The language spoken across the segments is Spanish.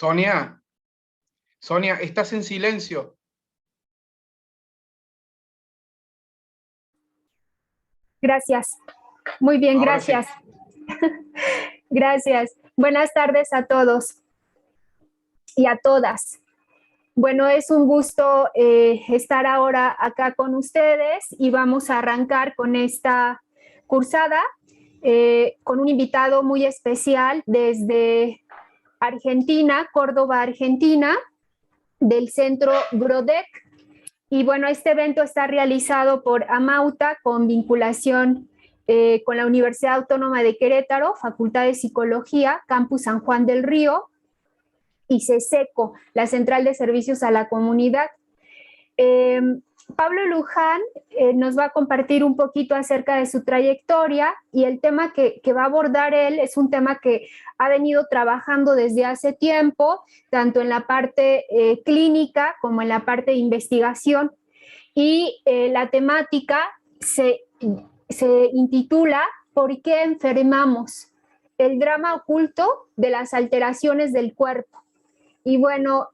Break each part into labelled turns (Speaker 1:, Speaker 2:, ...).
Speaker 1: Sonia, Sonia, estás en silencio.
Speaker 2: Gracias. Muy bien,
Speaker 1: Ahora
Speaker 2: gracias.
Speaker 1: Sí.
Speaker 2: Gracias. Buenas tardes a todos y a todas. Bueno, es un gusto estar ahora acá con ustedes y vamos a arrancar con esta cursada con un invitado muy especial desde Argentina, Córdoba, Argentina, del Centro Grodec. Y bueno, este evento está realizado por Amauta con vinculación con la Universidad Autónoma de Querétaro, Facultad de Psicología, Campus San Juan del Río, y CESECO, la Central de Servicios a la Comunidad. Pablo Luján nos va a compartir un poquito acerca de su trayectoria y el tema que va a abordar él es un tema que ha venido trabajando desde hace tiempo, tanto en la parte clínica como en la parte de investigación. Y la temática se intitula ¿Por qué enfermamos? El drama oculto de las alteraciones del cuerpo. Y bueno,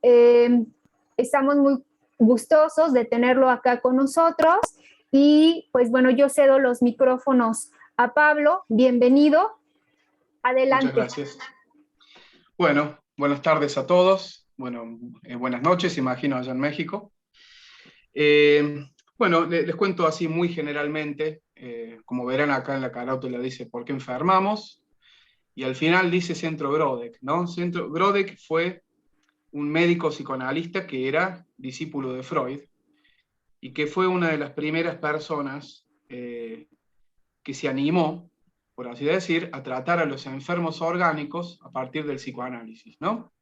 Speaker 2: estamos muy gustosos de tenerlo acá con nosotros y pues bueno, yo cedo los micrófonos a Pablo. Bienvenido. Adelante.
Speaker 1: Muchas gracias. Bueno, buenas tardes a todos. Bueno, buenas noches, imagino, allá en México. Bueno, les cuento así muy generalmente. Como verán acá en la carátula dice ¿por qué enfermamos? Y al final dice Centro Grodec, ¿no? Centro Grodec fue un médico psicoanalista que era discípulo de Freud y que fue una de las primeras personas que se animó, por así decir, a tratar a los enfermos orgánicos a partir del psicoanálisis, ¿no?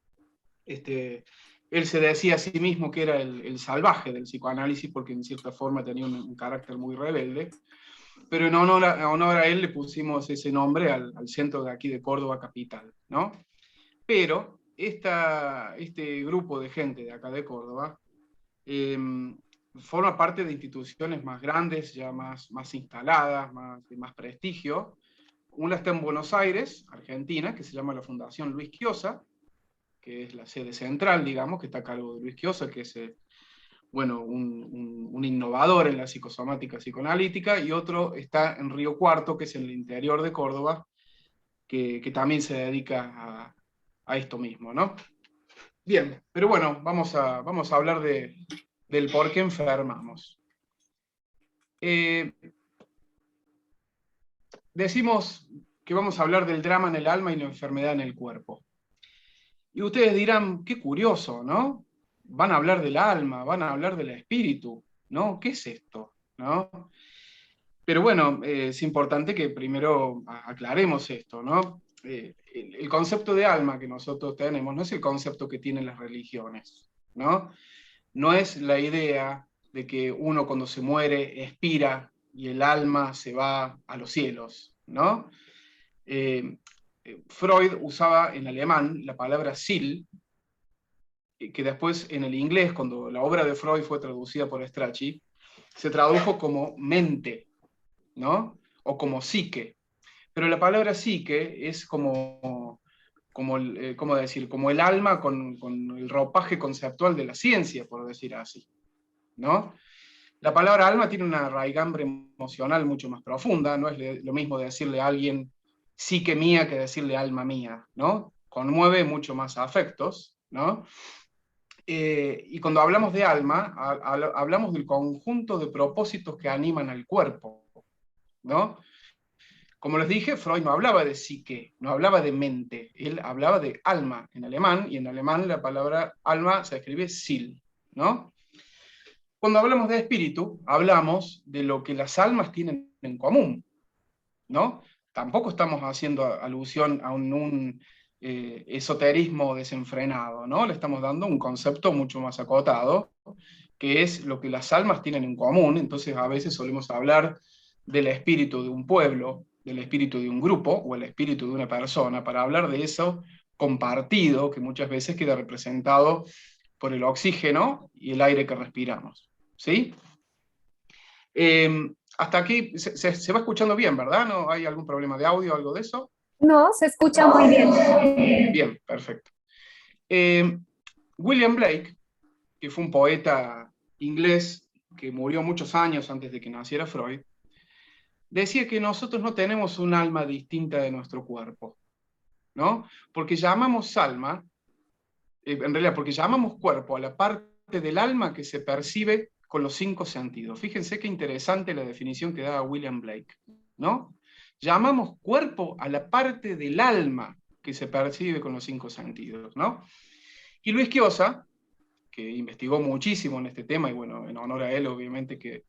Speaker 1: Él se decía a sí mismo que era el salvaje del psicoanálisis porque en cierta forma tenía un carácter muy rebelde, pero en honor a él le pusimos ese nombre al centro de aquí de Córdoba capital, ¿no? Pero este grupo de gente de acá de Córdoba forma parte de instituciones más grandes, ya más instaladas, de más prestigio. Una está en Buenos Aires, Argentina, que se llama la Fundación Luis Quiosa, que es la sede central, digamos, que está a cargo de Luis Quiosa, que es bueno, un innovador en la psicosomática psicoanalítica, y otro está en Río Cuarto, que es en el interior de Córdoba, que también se dedica a esto mismo, ¿no? Bien, pero bueno, vamos a hablar del por qué enfermamos. Decimos que vamos a hablar del drama en el alma y la enfermedad en el cuerpo. Y ustedes dirán, qué curioso, ¿no? Van a hablar del alma, van a hablar del espíritu, ¿no? ¿Qué es esto? ¿No? Pero bueno, es importante que primero aclaremos esto, ¿no? El concepto de alma que nosotros tenemos no es el concepto que tienen las religiones, ¿no? No es la idea de que uno cuando se muere expira y el alma se va a los cielos, ¿no? Freud usaba en alemán la palabra Seele, que después en el inglés, cuando la obra de Freud fue traducida por Strachey, se tradujo como mente, ¿no? O como psique. Pero la palabra psique es ¿cómo decir? Como el alma con el ropaje conceptual de la ciencia, por decir así, ¿no? La palabra alma tiene una raigambre emocional mucho más profunda, no es lo mismo decirle a alguien psique mía que decirle alma mía, ¿no? Conmueve mucho más afectos, ¿no? Y cuando hablamos de alma, hablamos del conjunto de propósitos que animan al cuerpo, ¿no? Como les dije, Freud no hablaba de psique, no hablaba de mente, él hablaba de alma en alemán, y en alemán la palabra alma se escribe Seele, ¿no? Cuando hablamos de espíritu, hablamos de lo que las almas tienen en común, ¿no? Tampoco estamos haciendo alusión a un esoterismo desenfrenado, ¿no? Le estamos dando un concepto mucho más acotado, que es lo que las almas tienen en común. Entonces a veces solemos hablar del espíritu de un pueblo, del espíritu de un grupo o el espíritu de una persona, para hablar de eso compartido, que muchas veces queda representado por el oxígeno y el aire que respiramos, ¿sí? Hasta aquí se va escuchando bien, ¿verdad? ¿No hay algún problema de audio o algo de eso?
Speaker 2: No, se escucha muy bien.
Speaker 1: Bien, perfecto. William Blake, que fue un poeta inglés que murió muchos años antes de que naciera Freud, decía que nosotros no tenemos un alma distinta de nuestro cuerpo, ¿no? Porque llamamos alma, en realidad, porque llamamos cuerpo a la parte del alma que se percibe con los 5 sentidos. Fíjense qué interesante la definición que da William Blake, ¿no? Llamamos cuerpo a la parte del alma que se percibe con los 5 sentidos, ¿no? Y Luis Quiosa, que investigó muchísimo en este tema, y bueno, en honor a él, obviamente, que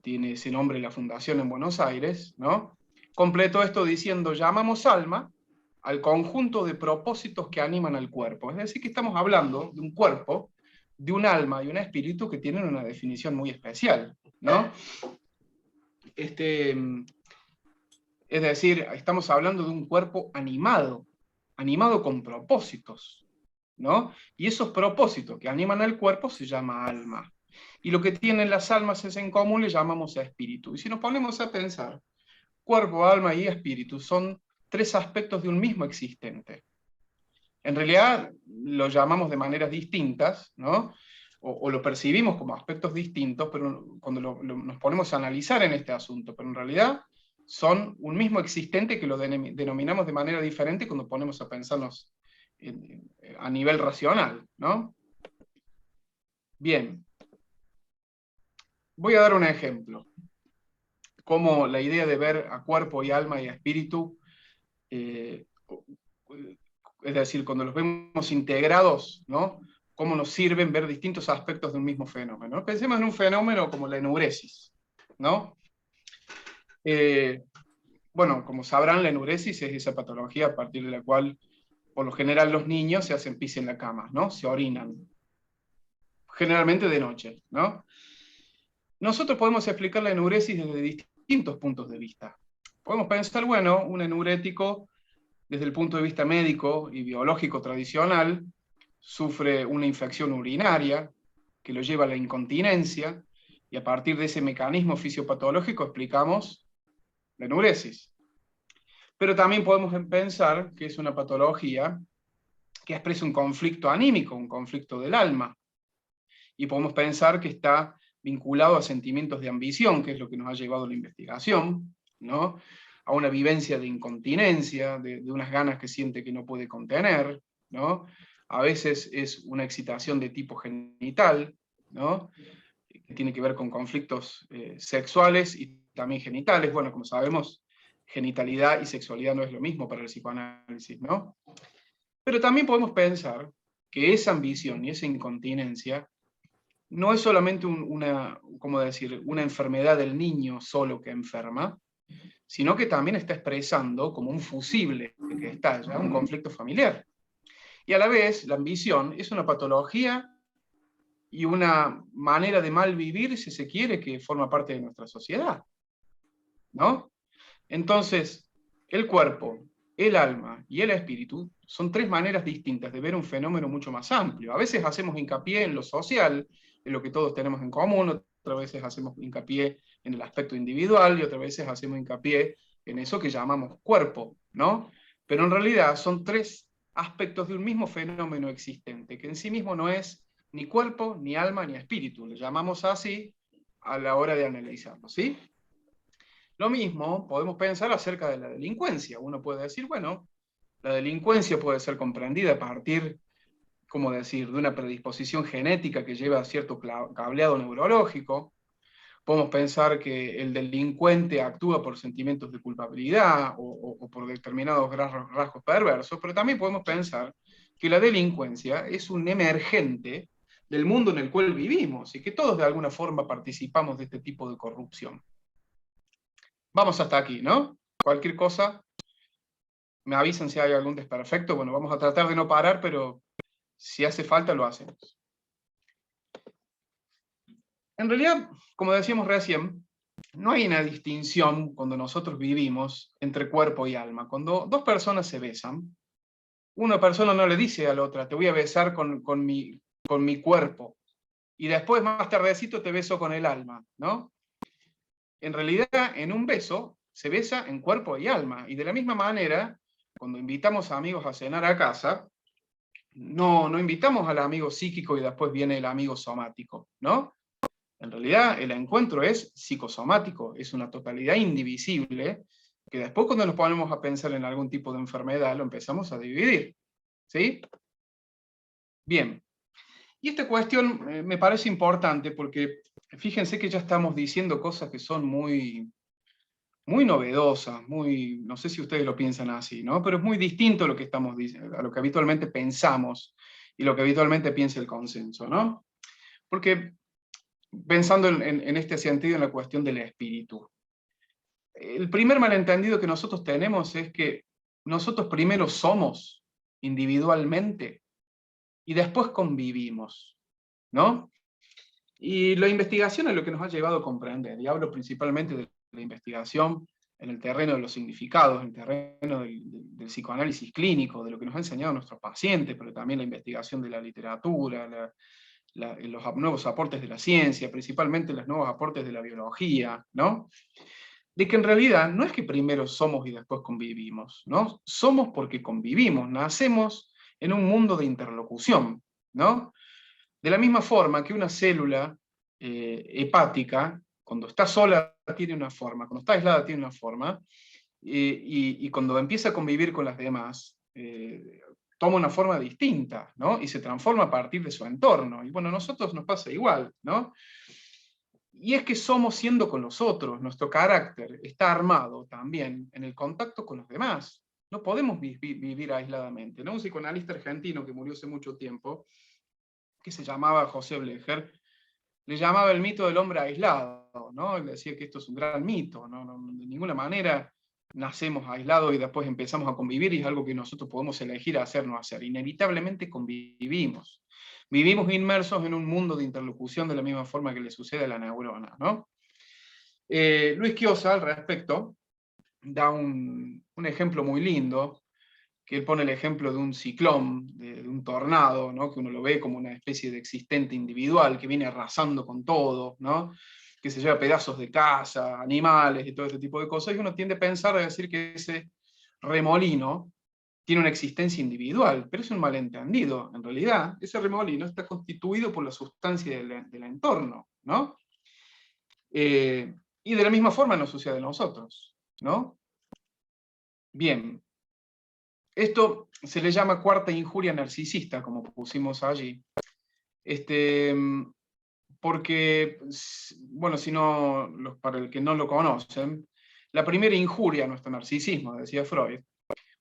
Speaker 1: tiene ese nombre la fundación en Buenos Aires, ¿no? Completó esto diciendo, llamamos alma al conjunto de propósitos que animan al cuerpo. Es decir, que estamos hablando de un cuerpo, de un alma y un espíritu que tienen una definición muy especial, ¿no? Es decir, estamos hablando de un cuerpo animado, animado con propósitos, ¿no? Y esos propósitos que animan al cuerpo se llama alma. Y lo que tienen las almas es en común le llamamos espíritu. Y si nos ponemos a pensar, cuerpo, alma y espíritu son 3 aspectos de un mismo existente. En realidad lo llamamos de maneras distintas, ¿no? O lo percibimos como aspectos distintos, pero cuando nos ponemos a analizar en este asunto, pero en realidad son un mismo existente que lo denominamos de manera diferente cuando ponemos a pensarnos a nivel racional, ¿no? Bien, voy a dar un ejemplo. Cómo la idea de ver a cuerpo y alma y espíritu, es decir, cuando los vemos integrados, ¿no? Cómo nos sirven ver distintos aspectos de un mismo fenómeno. Pensemos en un fenómeno como la enuresis, ¿no? Bueno, como sabrán, la enuresis es esa patología a partir de la cual, por lo general, los niños se hacen pis en la cama, ¿no? Se orinan. Generalmente de noche, ¿no? Nosotros podemos explicar la enuresis desde distintos puntos de vista. Podemos pensar, bueno, un enurético, desde el punto de vista médico y biológico tradicional, sufre una infección urinaria que lo lleva a la incontinencia, y a partir de ese mecanismo fisiopatológico explicamos la enuresis. Pero también podemos pensar que es una patología que expresa un conflicto anímico, un conflicto del alma, y podemos pensar que está vinculado a sentimientos de ambición, que es lo que nos ha llevado a la investigación, ¿no? A una vivencia de incontinencia, de unas ganas que siente que no puede contener, ¿no? A veces es una excitación de tipo genital, ¿no? Que tiene que ver con conflictos sexuales y también genitales. Bueno, como sabemos, genitalidad y sexualidad no es lo mismo para el psicoanálisis, ¿no? Pero también podemos pensar que esa ambición y esa incontinencia no es solamente ¿cómo decir?, una enfermedad del niño solo que enferma, sino que también está expresando como un fusible que estalla, un conflicto familiar. Y a la vez, la ambición es una patología y una manera de mal vivir, si se quiere, que forma parte de nuestra sociedad, ¿no? Entonces, el cuerpo, el alma y el espíritu son 3 maneras distintas de ver un fenómeno mucho más amplio. A veces hacemos hincapié en lo social, en lo que todos tenemos en común, otras veces hacemos hincapié en el aspecto individual y otras veces hacemos hincapié en eso que llamamos cuerpo, ¿no? Pero en realidad son 3 aspectos de un mismo fenómeno existente, que en sí mismo no es ni cuerpo, ni alma, ni espíritu. Le llamamos así a la hora de analizarlo, ¿sí? Lo mismo podemos pensar acerca de la delincuencia. Uno puede decir, bueno, la delincuencia puede ser comprendida a partir, ¿cómo decir?, de una predisposición genética que lleva a cierto cableado neurológico. Podemos pensar que el delincuente actúa por sentimientos de culpabilidad o por determinados rasgos perversos, pero también podemos pensar que la delincuencia es un emergente del mundo en el cual vivimos y que todos de alguna forma participamos de este tipo de corrupción. Vamos hasta aquí, ¿no? Cualquier cosa, me avisan si hay algún desperfecto. Bueno, vamos a tratar de no parar, pero si hace falta lo hacemos. En realidad, como decíamos recién, no hay una distinción cuando nosotros vivimos entre cuerpo y alma. Cuando 2 personas se besan, una persona no le dice a la otra, te voy a besar con mi cuerpo, y después más tardecito te beso con el alma, ¿no? En realidad, en un beso se besa en cuerpo y alma, y de la misma manera, cuando invitamos a amigos a cenar a casa, no invitamos al amigo psíquico y después viene el amigo somático, ¿no? En realidad el encuentro es psicosomático, es una totalidad indivisible, que después cuando nos ponemos a pensar en algún tipo de enfermedad lo empezamos a dividir, ¿sí? Bien, y esta cuestión me parece importante porque fíjense que ya estamos diciendo cosas que son muy novedosas, no sé si ustedes lo piensan así, ¿no? Pero es muy distinto a lo que estamos diciendo, a lo que habitualmente pensamos y lo que habitualmente piensa el consenso, ¿no? Porque pensando en este sentido, en la cuestión del espíritu, el primer malentendido que nosotros tenemos es que nosotros primero somos individualmente y después convivimos, ¿no? Y la investigación es lo que nos ha llevado a comprender, y hablo principalmente de la investigación en el terreno de los significados, en el terreno del psicoanálisis clínico, de lo que nos ha enseñado nuestros pacientes, pero también la investigación de la literatura, los nuevos aportes de la ciencia, principalmente los nuevos aportes de la biología, ¿no? De que en realidad no es que primero somos y después convivimos, ¿no? Somos porque convivimos, nacemos en un mundo de interlocución, ¿no? De la misma forma que una célula hepática, cuando está sola tiene una forma, cuando está aislada tiene una forma, y cuando empieza a convivir con las demás, toma una forma distinta, ¿no? Y se transforma a partir de su entorno. Y bueno, a nosotros nos pasa igual, ¿no? Y es que somos siendo con los otros, nuestro carácter está armado también en el contacto con los demás. No podemos vivir aisladamente, ¿no? Un psicoanalista argentino que murió hace mucho tiempo, que se llamaba José Blecher, le llamaba el mito del hombre aislado, ¿no? Él decía que esto es un gran mito, ¿no? De ninguna manera nacemos aislados y después empezamos a convivir, y es algo que nosotros podemos elegir hacer o no hacer. Inevitablemente convivimos. Vivimos inmersos en un mundo de interlocución de la misma forma que le sucede a la neurona, ¿no? Luis Chiosa, al respecto, da un ejemplo muy lindo, que él pone el ejemplo de un ciclón, de un tornado, ¿no? Que uno lo ve como una especie de existente individual que viene arrasando con todo, ¿no? Que se lleva pedazos de casa, animales y todo este tipo de cosas, y uno tiende a pensar, a decir que ese remolino tiene una existencia individual, pero es un malentendido. En realidad, ese remolino está constituido por la sustancia del entorno, ¿no? Y de la misma forma nos sucede a nosotros, ¿no? Bien, esto se le llama cuarta injuria narcisista, como pusimos allí. Porque, bueno, si no, para el que no lo conocen, la primera injuria a nuestro narcisismo, decía Freud,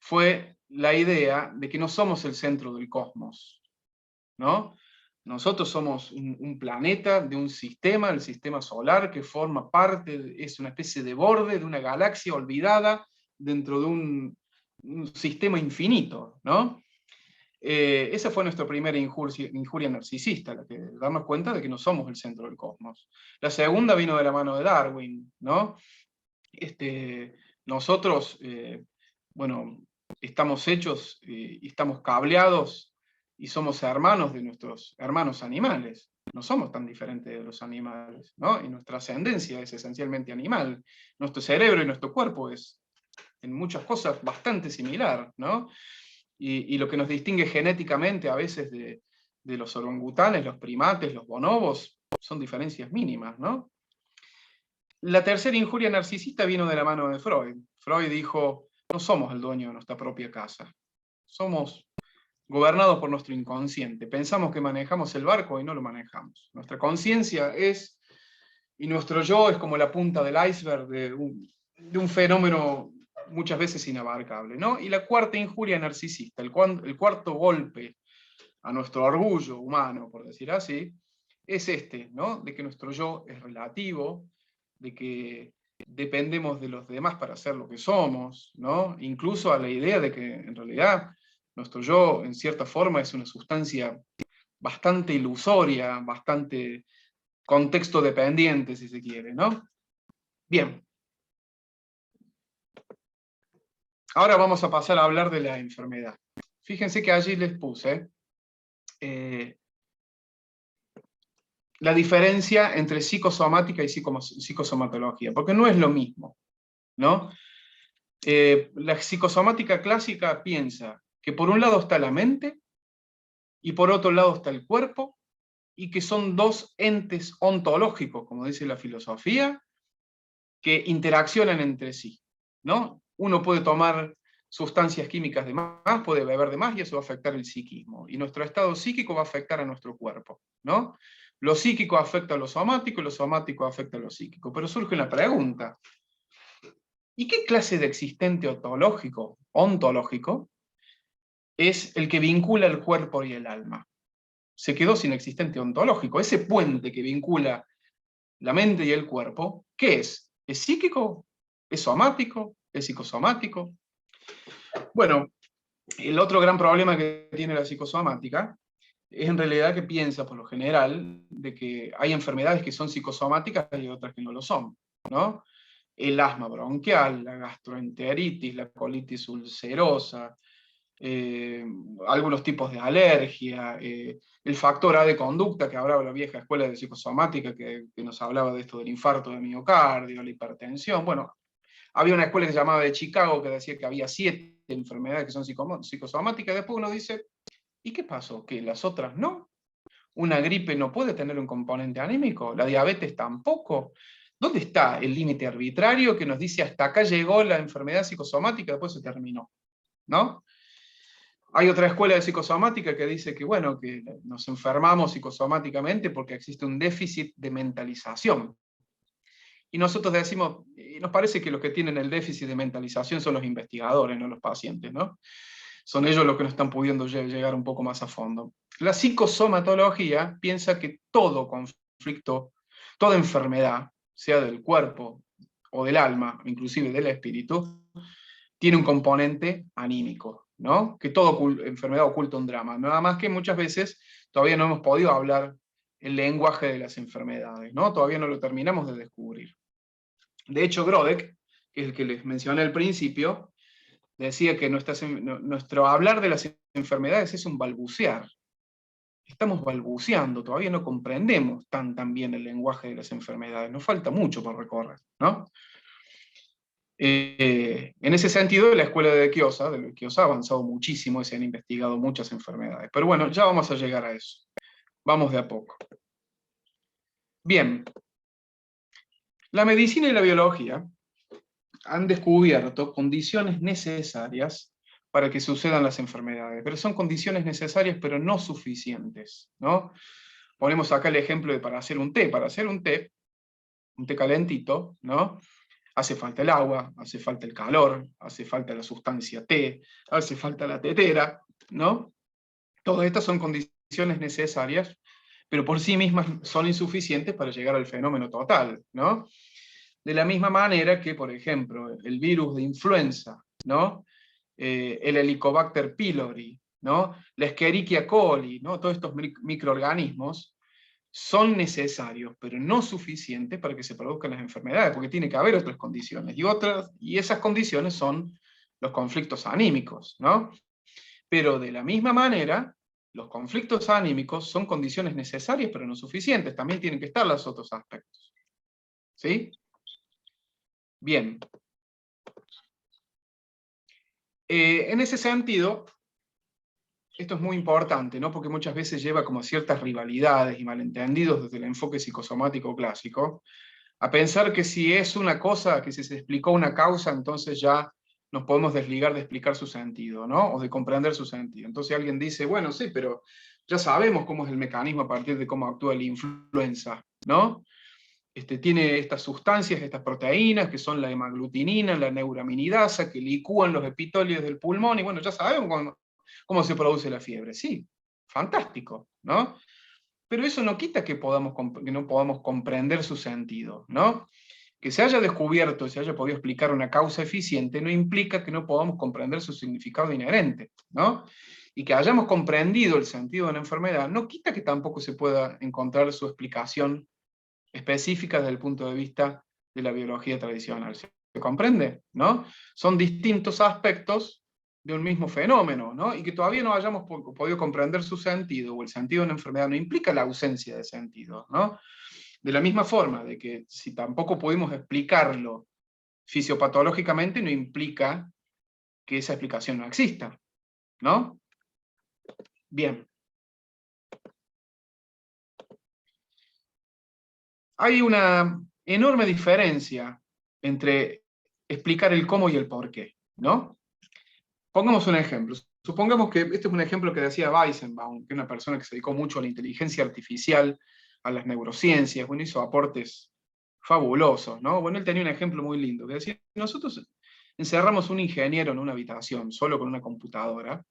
Speaker 1: fue la idea de que no somos el centro del cosmos, ¿no? Nosotros somos un planeta de un sistema, el sistema solar, que forma parte, es una especie de borde de una galaxia olvidada dentro de un sistema infinito, ¿no? Esa fue nuestra primera injuria narcisista, la que darnos cuenta de que no somos el centro del cosmos. La segunda vino de la mano de Darwin, ¿no? Nosotros, bueno, estamos hechos y estamos cableados y somos hermanos de nuestros hermanos animales. No somos tan diferentes de los animales, ¿no? Y nuestra ascendencia es esencialmente animal. Nuestro cerebro y nuestro cuerpo es, en muchas cosas, bastante similar, ¿no? Y lo que nos distingue genéticamente a veces de los orangutanes, los primates, los bonobos, son diferencias mínimas, ¿no? La tercera injuria narcisista vino de la mano de Freud. Freud dijo, no somos el dueño de nuestra propia casa, somos gobernados por nuestro inconsciente. Pensamos que manejamos el barco y no lo manejamos. Nuestra conciencia es, y nuestro yo es como la punta del iceberg de un fenómeno muchas veces inabarcable, ¿no? Y la cuarta injuria narcisista, el cuarto golpe a nuestro orgullo humano, por decir así, es este, ¿no? De que nuestro yo es relativo, de que dependemos de los demás para ser lo que somos, ¿no? Incluso a la idea de que en realidad nuestro yo, en cierta forma, es una sustancia bastante ilusoria, bastante contexto dependiente, si se quiere, ¿no? Bien. Ahora vamos a pasar a hablar de la enfermedad. Fíjense que allí les puse la diferencia entre psicosomática y psicosomatología, porque no es lo mismo, ¿no? La psicosomática clásica piensa que por un lado está la mente y por otro lado está el cuerpo, y que son dos entes ontológicos, como dice la filosofía, que interaccionan entre sí, ¿no? Uno puede tomar sustancias químicas de más, puede beber de más, y eso va a afectar el psiquismo. Y nuestro estado psíquico va a afectar a nuestro cuerpo, ¿no? Lo psíquico afecta a lo somático, y lo somático afecta a lo psíquico. Pero surge una pregunta. ¿Y qué clase de existente ontológico, es el que vincula el cuerpo y el alma? Se quedó sin existente ontológico. Ese puente que vincula la mente y el cuerpo, ¿qué es? ¿Es psíquico? ¿Es somático? ¿Es psicosomático? Bueno, el otro gran problema que tiene la psicosomática es en realidad que piensa, por lo general, de que hay enfermedades que son psicosomáticas y otras que no lo son, ¿no? El asma bronquial, la gastroenteritis, la colitis ulcerosa, eh, algunos tipos de alergia, el factor A de conducta, que hablaba la vieja escuela de psicosomática, que nos hablaba de esto del infarto de miocardio, la hipertensión. Bueno, había una escuela que se llamaba de Chicago que decía que había 7 enfermedades que son psicosomáticas, después uno dice, ¿y qué pasó? ¿Que las otras no? ¿Una gripe no puede tener un componente anímico? ¿La diabetes tampoco? ¿Dónde está el límite arbitrario que nos dice hasta acá llegó la enfermedad psicosomática, después se terminó? ¿No? Hay otra escuela de psicosomática que dice que, bueno, que nos enfermamos psicosomáticamente porque existe un déficit de mentalización. Y nosotros decimos, nos parece que los que tienen el déficit de mentalización son los investigadores, no los pacientes, ¿no? Son ellos los que no están pudiendo llegar un poco más a fondo. La psicosomatología piensa que todo conflicto, toda enfermedad, sea del cuerpo o del alma, inclusive del espíritu, tiene un componente anímico, ¿no? Que toda enfermedad oculta un drama. Nada más que muchas veces todavía no hemos podido hablar el lenguaje de las enfermedades, ¿no? Todavía no lo terminamos de descubrir. De hecho, Grodek, que es el que les mencioné al principio, decía que nuestro hablar de las enfermedades es un balbucear. Estamos balbuceando, todavía no comprendemos tan bien el lenguaje de las enfermedades, nos falta mucho por recorrer, ¿no? En ese sentido, la escuela de Kiosa ha avanzado muchísimo y se han investigado muchas enfermedades. Pero bueno, ya vamos a llegar a eso. Vamos de a poco. Bien. La medicina y la biología han descubierto condiciones necesarias para que sucedan las enfermedades, pero son condiciones necesarias pero no suficientes, ¿no? Ponemos acá el ejemplo de para hacer un té calentito, ¿no? Hace falta el agua, hace falta el calor, hace falta la sustancia té, hace falta la tetera, ¿no? Todas estas son condiciones necesarias, pero por sí mismas son insuficientes para llegar al fenómeno total, ¿no? De la misma manera que, por ejemplo, el virus de influenza, ¿no? El Helicobacter pylori, ¿no? La Escherichia coli, ¿no? Todos estos microorganismos son necesarios, pero no suficientes para que se produzcan las enfermedades, porque tiene que haber otras condiciones, y esas condiciones son los conflictos anímicos, ¿no? Pero de la misma manera, los conflictos anímicos son condiciones necesarias, pero no suficientes, también tienen que estar los otros aspectos. ¿Sí? Bien. En ese sentido, esto es muy importante, ¿no? Porque muchas veces lleva como ciertas rivalidades y malentendidos desde el enfoque psicosomático clásico, a pensar que si es una cosa, que si se explicó una causa, entonces ya nos podemos desligar de explicar su sentido, ¿no? O de comprender su sentido. Entonces alguien dice, bueno, sí, pero ya sabemos cómo es el mecanismo a partir de cómo actúa la influenza, ¿no? Tiene estas sustancias, estas proteínas, que son la hemaglutinina, la neuraminidasa, que licúan los epitelios del pulmón, y bueno, ya sabemos cómo se produce la fiebre. Sí, fantástico, ¿no? Pero eso no quita que no podamos comprender su sentido, ¿no? Que se haya descubierto, se haya podido explicar una causa eficiente, no implica que no podamos comprender su significado inherente, ¿no? Y que hayamos comprendido el sentido de la enfermedad, no quita que tampoco se pueda encontrar su explicación específica desde el punto de vista de la biología tradicional. ¿Se comprende? ¿No? Son distintos aspectos de un mismo fenómeno, ¿no? Y que todavía no hayamos podido comprender su sentido, o el sentido de una enfermedad, no implica la ausencia de sentido, ¿no? De la misma forma, de que si tampoco pudimos explicarlo fisiopatológicamente, no implica que esa explicación no exista, ¿no? Bien. hay una enorme diferencia entre explicar el cómo y el por qué, ¿no? Pongamos un ejemplo. Supongamos que este es un ejemplo que decía Weizenbaum, que es una persona que se dedicó mucho a la inteligencia artificial, a las neurociencias, bueno, hizo aportes fabulosos, ¿no? Bueno, él tenía un ejemplo muy lindo, que decía, nosotros encerramos un ingeniero en una habitación, solo con una computadora,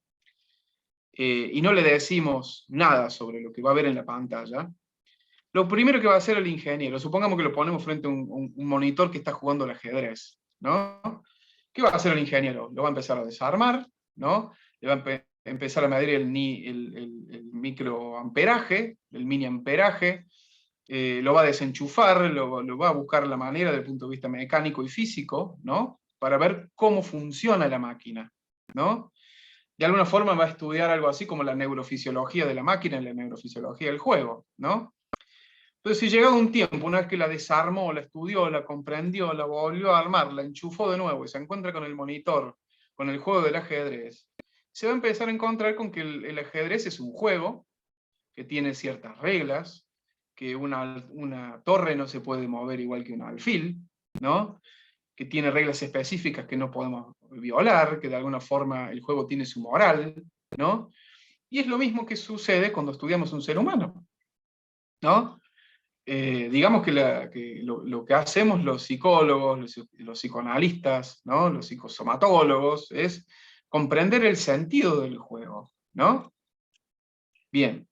Speaker 1: y no le decimos nada sobre lo que va a ver en la pantalla. Lo primero que va a hacer el ingeniero, supongamos que lo ponemos frente a un monitor que está jugando al ajedrez, ¿no? ¿Qué va a hacer el ingeniero? Lo va a empezar a desarmar, ¿no? Le va a empezar a medir el microamperaje, el mini amperaje, lo va a desenchufar, lo va a buscar la manera desde el punto de vista mecánico y físico, ¿no? Para ver cómo funciona la máquina, ¿no? De alguna forma va a estudiar algo así como la neurofisiología de la máquina y la neurofisiología del juego, ¿no? Entonces, si llegado un tiempo, una vez que la desarmó, la estudió, la comprendió, la volvió a armar, la enchufó de nuevo y se encuentra con el monitor, con el juego del ajedrez, se va a empezar a encontrar con que el ajedrez es un juego que tiene ciertas reglas, que una torre no se puede mover igual que un alfil, ¿no? Que tiene reglas específicas que no podemos violar, que de alguna forma el juego tiene su moral, ¿no? Y es lo mismo que sucede cuando estudiamos un ser humano, ¿no? Digamos que, lo que hacemos los psicólogos, los psicoanalistas, ¿no? Los psicosomatólogos, es comprender el sentido del juego, ¿no? Bien.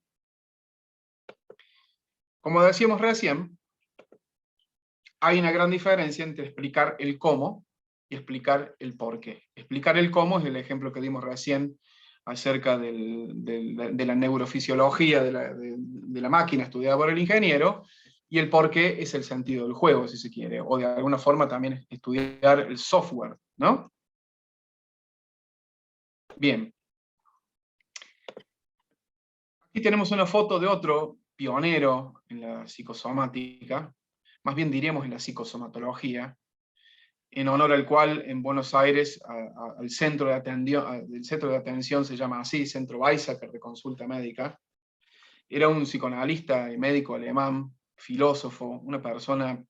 Speaker 1: Como decíamos recién, hay una gran diferencia entre explicar el cómo y explicar el por qué. Explicar el cómo es el ejemplo que dimos recién acerca de la neurofisiología de la máquina estudiada por el ingeniero, y el por qué es el sentido del juego, si se quiere, o de alguna forma también estudiar el software, ¿no? Bien. Aquí tenemos una foto de otro pionero en la psicosomática, más bien diríamos en la psicosomatología, en honor al cual en Buenos Aires el centro de atención se llama así, Centro Weizsäcker de Consulta Médica. Era un psicoanalista y médico alemán, filósofo, una persona,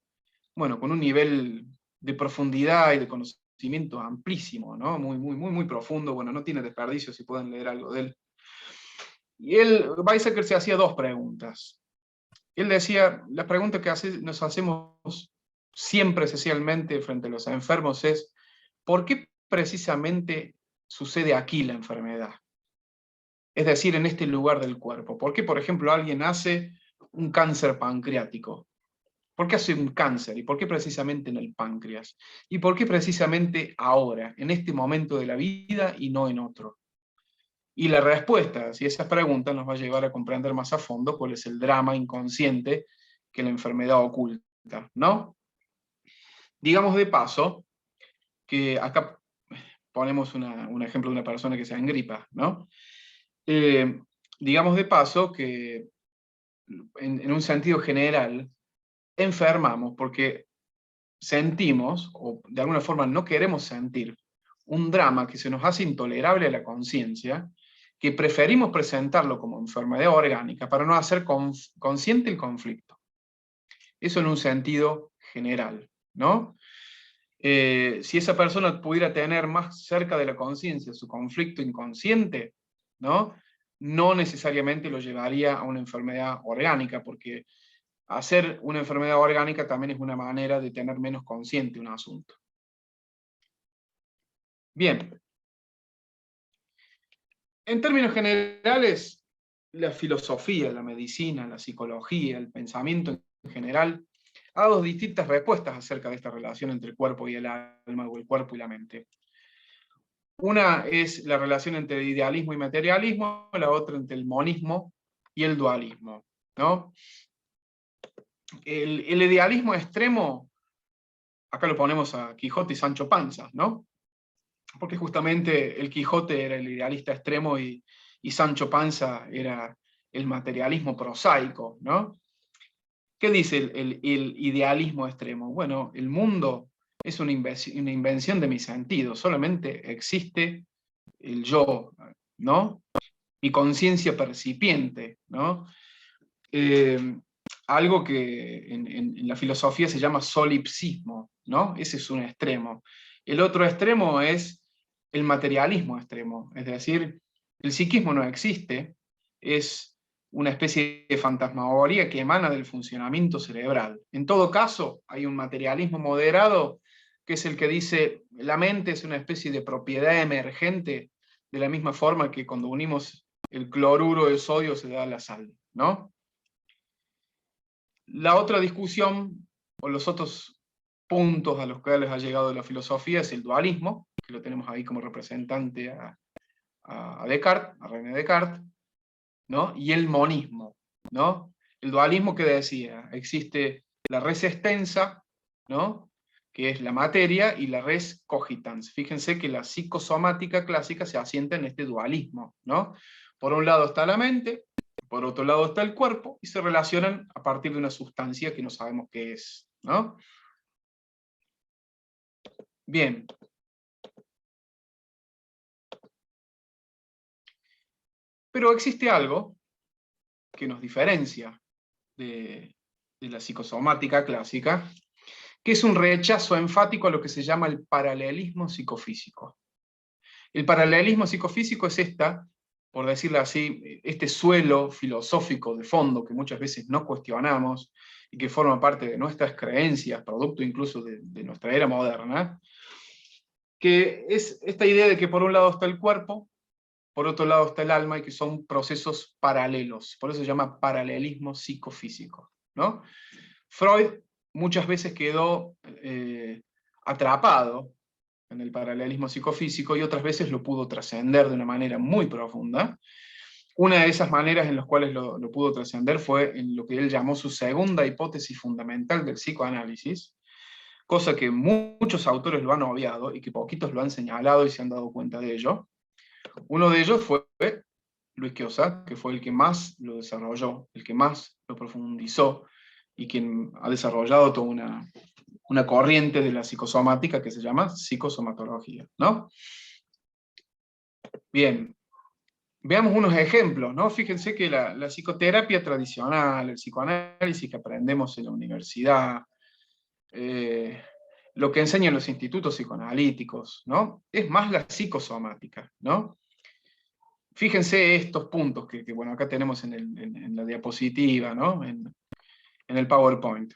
Speaker 1: bueno, con un nivel de profundidad y de conocimiento amplísimo, ¿no? Muy, muy, muy, muy profundo. Bueno, no tiene desperdicio si pueden leer algo de él. Y Weizsäcker se hacía dos preguntas. Él decía, la pregunta que nos hacemos siempre esencialmente frente a los enfermos es, ¿por qué precisamente sucede aquí la enfermedad? Es decir, en este lugar del cuerpo. ¿Por qué, por ejemplo, alguien hace un cáncer pancreático? ¿Por qué hace un cáncer? ¿Y por qué precisamente en el páncreas? ¿Y por qué precisamente ahora, en este momento de la vida y no en otro? Y la respuesta, si esa pregunta nos va a llevar a comprender más a fondo cuál es el drama inconsciente que la enfermedad oculta, ¿no? Digamos de paso, que acá ponemos un ejemplo de una persona que se engripa, ¿no? Digamos de paso que en un sentido general enfermamos porque sentimos, o de alguna forma no queremos sentir, un drama que se nos hace intolerable a la conciencia, que preferimos presentarlo como enfermedad orgánica para no hacer consciente el conflicto. Eso en un sentido general, ¿no? Si esa persona pudiera tener más cerca de la conciencia su conflicto inconsciente, ¿no? No necesariamente lo llevaría a una enfermedad orgánica, porque hacer una enfermedad orgánica también es una manera de tener menos consciente un asunto. Bien. En términos generales, la filosofía, la medicina, la psicología, el pensamiento en general, ha dado distintas respuestas acerca de esta relación entre el cuerpo y el alma, o el cuerpo y la mente. Una es la relación entre idealismo y materialismo, la otra entre el monismo y el dualismo, ¿no? El idealismo extremo, acá lo ponemos a Quijote y Sancho Panza, ¿no? Porque justamente el Quijote era el idealista extremo y Sancho Panza era el materialismo prosaico, ¿no? ¿Qué dice el idealismo extremo? Bueno, el mundo es una invención de mis sentidos, solamente existe el yo, ¿no? Mi conciencia percipiente, ¿no? algo que en la filosofía se llama solipsismo, ¿no? Ese es un extremo. El otro extremo es el materialismo extremo, es decir, el psiquismo no existe, es una especie de fantasmagoría que emana del funcionamiento cerebral. En todo caso, hay un materialismo moderado que es el que dice la mente es una especie de propiedad emergente, de la misma forma que cuando unimos el cloruro de sodio se da la sal, ¿no? La otra discusión, o los otros puntos a los cuales ha llegado la filosofía, es el dualismo, que lo tenemos ahí como representante a Descartes, a René Descartes, ¿no? Y el monismo, ¿no? El dualismo que decía, existe la res extensa, ¿no? Que es la materia, y la res cogitans. Fíjense que la psicosomática clásica se asienta en este dualismo, ¿no? Por un lado está la mente, por otro lado está el cuerpo, y se relacionan a partir de una sustancia que no sabemos qué es, ¿no? Bien. Pero existe algo que nos diferencia de la psicosomática clásica, que es un rechazo enfático a lo que se llama el paralelismo psicofísico. El paralelismo psicofísico es por decirlo así, este suelo filosófico de fondo que muchas veces no cuestionamos y que forma parte de nuestras creencias, producto incluso de nuestra era moderna, que es esta idea de que por un lado está el cuerpo, por otro lado está el alma, y que son procesos paralelos. Por eso se llama paralelismo psicofísico, ¿no? Freud muchas veces quedó atrapado en el paralelismo psicofísico y otras veces lo pudo trascender de una manera muy profunda. Una de esas maneras en las cuales lo pudo trascender fue en lo que él llamó su segunda hipótesis fundamental del psicoanálisis, cosa que muchos autores lo han obviado y que poquitos lo han señalado y se han dado cuenta de ello. Uno de ellos fue Luis Quiosa, que fue el que más lo desarrolló, el que más lo profundizó, y quien ha desarrollado toda una corriente de la psicosomática que se llama psicosomatología, ¿no? Bien, veamos unos ejemplos, ¿no? Fíjense que la psicoterapia tradicional, el psicoanálisis que aprendemos en la universidad, lo que enseñan los institutos psicoanalíticos, ¿no? Es más la psicosomática, ¿no? Fíjense estos puntos que bueno, acá tenemos en la diapositiva, ¿no? En el PowerPoint.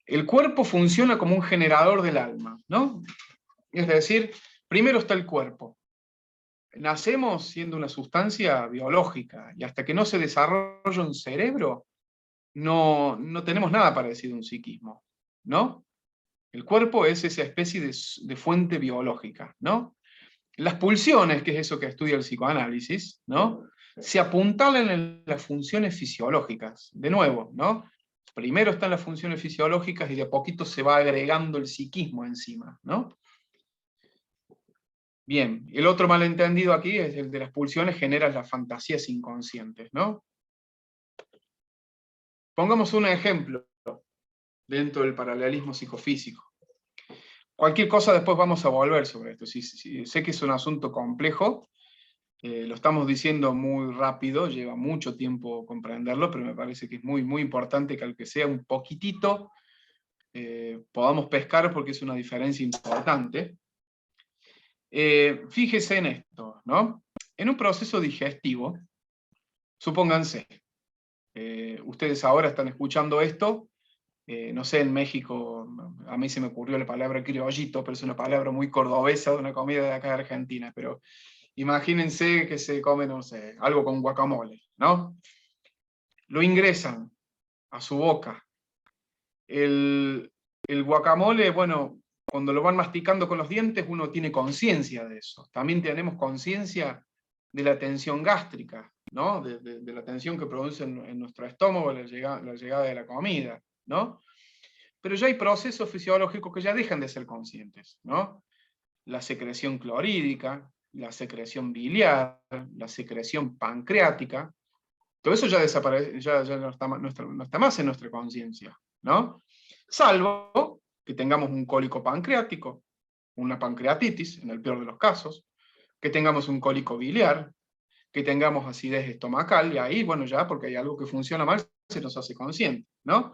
Speaker 1: El cuerpo funciona como un generador del alma, ¿no? Es decir, primero está el cuerpo. Nacemos siendo una sustancia biológica, y hasta que no se desarrolla un cerebro, no tenemos nada parecido a un psiquismo, ¿no? El cuerpo es esa especie de fuente biológica, ¿no? Las pulsiones, que es eso que estudia el psicoanálisis, ¿no? Se apuntalan en las funciones fisiológicas. De nuevo, ¿no? Primero están las funciones fisiológicas y de a poquito se va agregando el psiquismo encima, ¿no? Bien, el otro malentendido aquí es el de las pulsiones generan las fantasías inconscientes, ¿no? Pongamos un ejemplo dentro del paralelismo psicofísico. Cualquier cosa después vamos a volver sobre esto. Sé que es un asunto complejo, lo estamos diciendo muy rápido, lleva mucho tiempo comprenderlo, pero me parece que es muy, muy importante que aunque sea un poquitito podamos pescar, porque es una diferencia importante. Fíjese en esto, ¿no? En un proceso digestivo, supónganse, ustedes ahora están escuchando esto, no sé, en México, a mí se me ocurrió la palabra criollito, pero es una palabra muy cordobesa de una comida de acá de Argentina, pero imagínense que se come, no sé, algo con guacamole, ¿no? Lo ingresan a su boca. El guacamole, bueno, cuando lo van masticando con los dientes, uno tiene conciencia de eso. También tenemos conciencia de la tensión gástrica, ¿no? De la tensión que produce en nuestro estómago la llegada de la comida, ¿no? Pero ya hay procesos fisiológicos que ya dejan de ser conscientes, ¿no? La secreción clorhídrica, la secreción biliar, la secreción pancreática, todo eso ya desaparece, ya no está más en nuestra conciencia, ¿no? Salvo que tengamos un cólico pancreático, una pancreatitis, en el peor de los casos, que tengamos un cólico biliar, que tengamos acidez estomacal, y ahí, bueno, ya porque hay algo que funciona mal, se nos hace consciente, ¿no?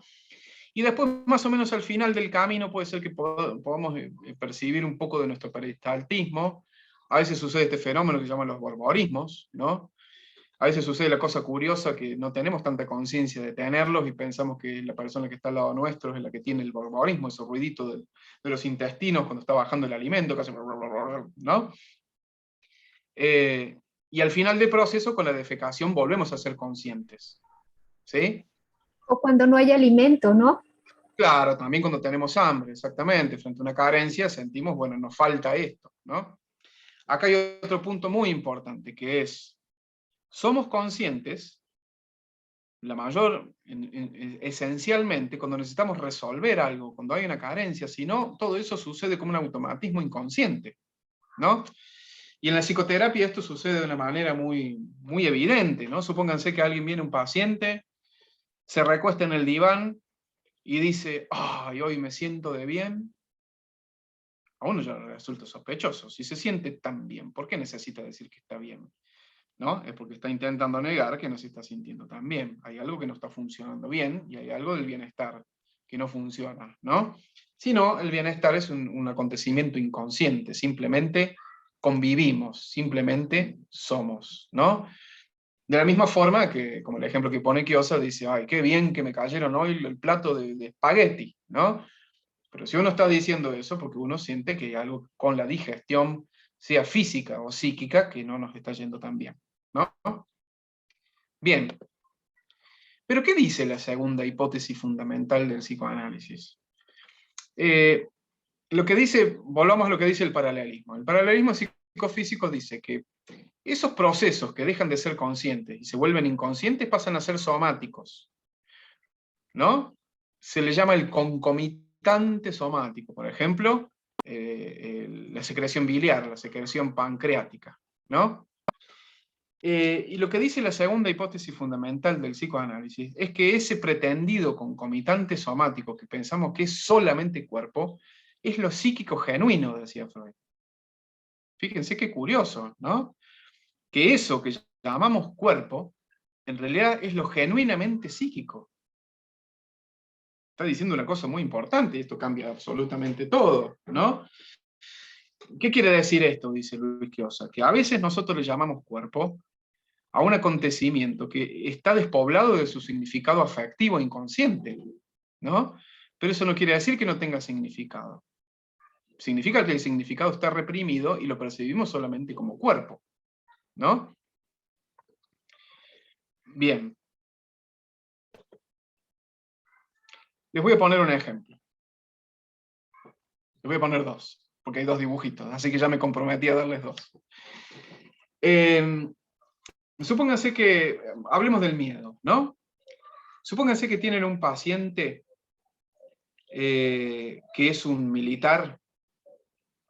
Speaker 1: Y después, más o menos al final del camino, puede ser que podamos percibir un poco de nuestro peristaltismo. A veces sucede este fenómeno que se llaman los borborismos, ¿no? A veces sucede la cosa curiosa que no tenemos tanta conciencia de tenerlos y pensamos que la persona que está al lado nuestro es la que tiene el borborismo, ese ruidito de los intestinos cuando está bajando el alimento, que hace, ¿no? Y al final del proceso, con la defecación, volvemos a ser conscientes, ¿sí?
Speaker 2: O cuando no hay alimento, ¿no?
Speaker 1: Claro, también cuando tenemos hambre, exactamente, frente a una carencia sentimos, bueno, nos falta esto, ¿no? Acá hay otro punto muy importante, que es, somos conscientes, esencialmente, cuando necesitamos resolver algo, cuando hay una carencia, si no, todo eso sucede como un automatismo inconsciente, ¿no? Y en la psicoterapia esto sucede de una manera muy, muy evidente, ¿no? Supónganse que alguien viene, un paciente, se recuesta en el diván y dice, ay, hoy me siento de bien. A uno ya le resulta sospechoso. Si se siente tan bien, ¿por qué necesita decir que está bien? ¿No? Es porque está intentando negar que no se está sintiendo tan bien. Hay algo que no está funcionando bien y hay algo del bienestar que no funciona, ¿no? Si no, el bienestar es un acontecimiento inconsciente, simplemente convivimos, simplemente somos, ¿no? De la misma forma que, como el ejemplo que pone Kiosa, dice, ay, qué bien que me cayeron hoy el plato de espagueti, ¿no? Pero si uno está diciendo eso, porque uno siente que hay algo con la digestión, sea física o psíquica, que no nos está yendo tan bien, ¿no? Bien, pero ¿qué dice la segunda hipótesis fundamental del psicoanálisis? Lo que dice, volvamos a lo que dice el paralelismo. El paralelismo psicofísico dice que esos procesos que dejan de ser conscientes y se vuelven inconscientes pasan a ser somáticos, ¿no? Se le llama el concomitante somático, por ejemplo, la secreción biliar, la secreción pancreática, ¿no? Y lo que dice la segunda hipótesis fundamental del psicoanálisis es que ese pretendido concomitante somático que pensamos que es solamente cuerpo, es lo psíquico genuino, decía Freud. Fíjense qué curioso, ¿no? Que eso que llamamos cuerpo, en realidad es lo genuinamente psíquico. Está diciendo una cosa muy importante, y esto cambia absolutamente todo, ¿no? ¿Qué quiere decir esto? Dice Luis Quiosa, que a veces nosotros le llamamos cuerpo a un acontecimiento que está despoblado de su significado afectivo inconsciente, ¿no? Pero eso no quiere decir que no tenga significado. Significa que el significado está reprimido y lo percibimos solamente como cuerpo, ¿no? Bien. Les voy a poner un ejemplo. Les voy a poner dos, porque hay dos dibujitos, así que ya me comprometí a darles dos. Supónganse que, hablemos del miedo, ¿no? Supónganse que tienen un paciente que es un militar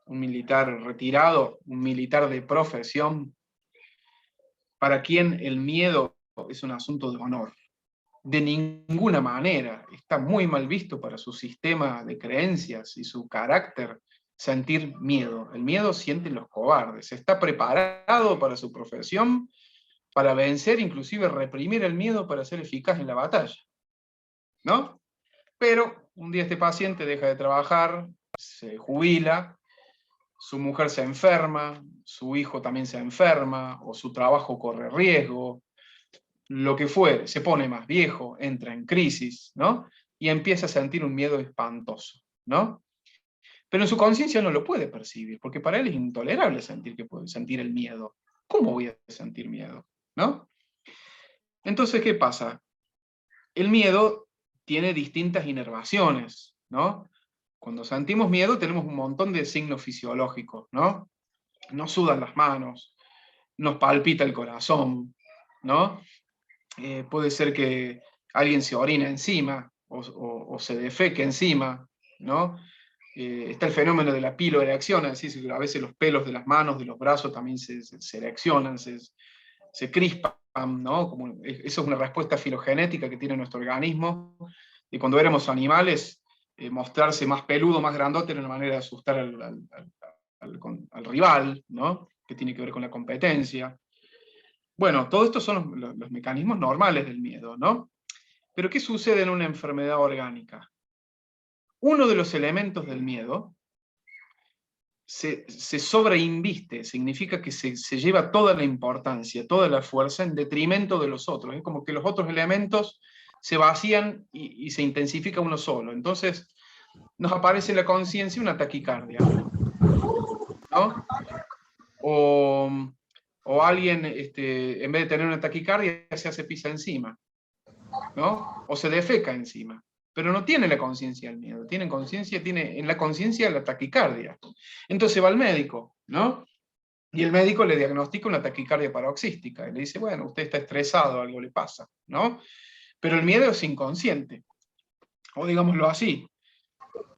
Speaker 1: retirado, un militar de profesión, para quien el miedo es un asunto de honor. De ninguna manera, está muy mal visto para su sistema de creencias y su carácter sentir miedo. El miedo sienten los cobardes. Está preparado para su profesión, para vencer, inclusive reprimir el miedo para ser eficaz en la batalla, ¿no? Pero un día este paciente deja de trabajar, se jubila, su mujer se enferma, su hijo también se enferma, o su trabajo corre riesgo, lo que fuere, se pone más viejo, entra en crisis, ¿no? Y empieza a sentir un miedo espantoso, ¿no? Pero en su conciencia no lo puede percibir, porque para él es intolerable sentir que puede sentir el miedo. ¿Cómo voy a sentir miedo? ¿No? Entonces, ¿qué pasa? El miedo tiene distintas inervaciones, ¿no? Cuando sentimos miedo tenemos un montón de signos fisiológicos, ¿no? Nos sudan las manos, nos palpita el corazón, ¿no? Puede ser que alguien se orine encima o se defeque encima, ¿no? Está el fenómeno de la piloerección, es decir, a veces los pelos de las manos, de los brazos también se ereccionan, se crispan, ¿no? Eso es una respuesta filogenética que tiene nuestro organismo, y cuando éramos animales, mostrarse más peludo, más grandote, era una manera de asustar al rival, ¿no? Que tiene que ver con la competencia. Bueno, todo esto son los mecanismos normales del miedo, ¿no? Pero ¿qué sucede en una enfermedad orgánica? Uno de los elementos del miedo se sobreinviste, significa que se lleva toda la importancia, toda la fuerza en detrimento de los otros. Es como que los otros elementos se vacían y se intensifica uno solo. Entonces nos aparece en la conciencia una taquicardia, ¿no? O alguien, en vez de tener una taquicardia, se hace pis encima, ¿no? O se defeca encima. Pero no tiene la conciencia del miedo, tiene en la conciencia la taquicardia. Entonces va al médico, ¿no? Y el médico le diagnostica una taquicardia paroxística, y le dice, bueno, usted está estresado, algo le pasa, ¿no? Pero el miedo es inconsciente, o digámoslo así,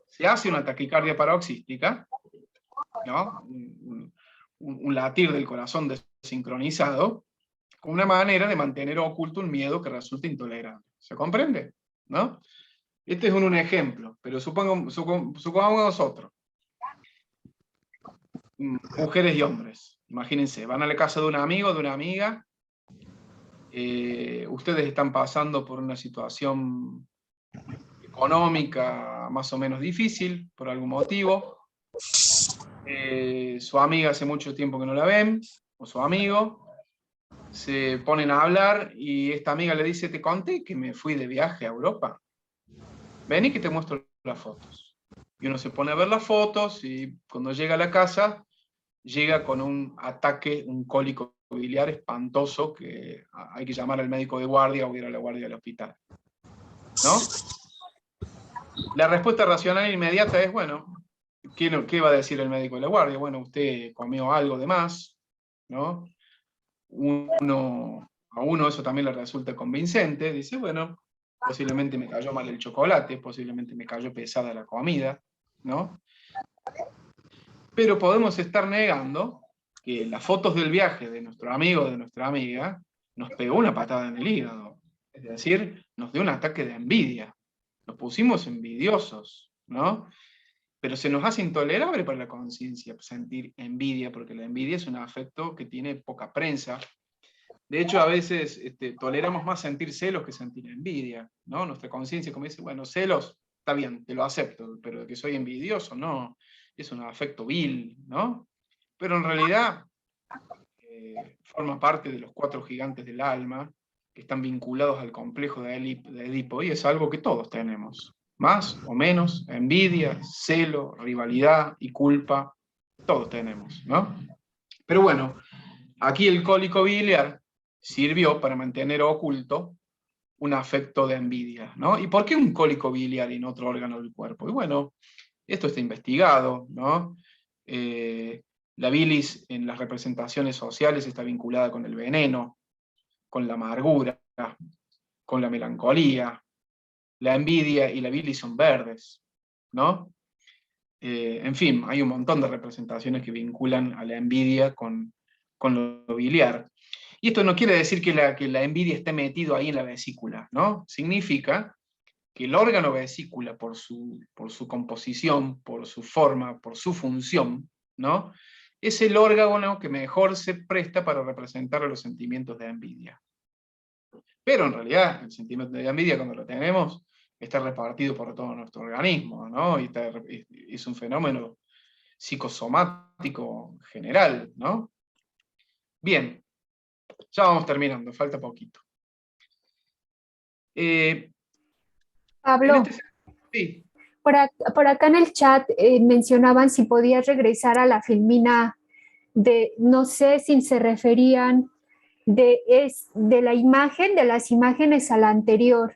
Speaker 1: se hace una taquicardia paroxística, ¿no? Un latir del corazón desincronizado, como una manera de mantener oculto un miedo que resulta intolerable. ¿Se comprende? ¿No? Este es un ejemplo, pero supongamos otro. Mujeres y hombres, imagínense, van a la casa de un amigo, de una amiga, ustedes están pasando por una situación económica más o menos difícil, por algún motivo, su amiga hace mucho tiempo que no la ven, o su amigo, se ponen a hablar y esta amiga le dice, te conté que me fui de viaje a Europa, vení que te muestro las fotos. Y uno se pone a ver las fotos y cuando llega a la casa, llega con un ataque, un cólico biliar espantoso que hay que llamar al médico de guardia o ir a la guardia del hospital, ¿no? La respuesta racional e inmediata es, bueno, ¿qué va a decir el médico de la guardia? Bueno, usted comió algo de más, ¿no? A uno eso también le resulta convincente, dice, bueno, posiblemente me cayó mal el chocolate, posiblemente me cayó pesada la comida, ¿no? Pero podemos estar negando que las fotos del viaje de nuestro amigo o de nuestra amiga nos pegó una patada en el hígado, es decir, nos dio un ataque de envidia, nos pusimos envidiosos, ¿no? Pero se nos hace intolerable para la conciencia sentir envidia, porque la envidia es un afecto que tiene poca prensa. De hecho, a veces toleramos más sentir celos que sentir envidia, ¿no? Nuestra conciencia como dice, bueno, celos, está bien, te lo acepto, pero de que soy envidioso, no, es un afecto vil, ¿no? Pero en realidad forma parte de los 4 gigantes del alma, que están vinculados al complejo de Edipo, y es algo que todos tenemos, más o menos, envidia, celo, rivalidad y culpa, todos tenemos, ¿no? Pero bueno, aquí el cólico biliar sirvió para mantener oculto un afecto de envidia, ¿no? ¿Y por qué un cólico biliar y no otro órgano del cuerpo? Y bueno, esto está investigado, ¿no? La bilis en las representaciones sociales está vinculada con el veneno, con la amargura, con la melancolía. La envidia y la bilis son verdes, ¿no? En fin, hay un montón de representaciones que vinculan a la envidia con lo biliar. Y esto no quiere decir que la envidia esté metido ahí en la vesícula, ¿no? Significa que el órgano vesícula, por su composición, por su forma, por su función, ¿no? Es el órgano que mejor se presta para representar los sentimientos de envidia. Pero en realidad, el sentimiento de envidia, cuando lo tenemos, está repartido por todo nuestro organismo, ¿no? Y es un fenómeno psicosomático general, ¿no? Bien, ya vamos terminando, falta poquito.
Speaker 2: Pablo,
Speaker 1: Sí.
Speaker 2: por acá en el chat mencionaban si podías regresar a la filmina de, no sé si se referían de la imagen, de las imágenes a la anterior.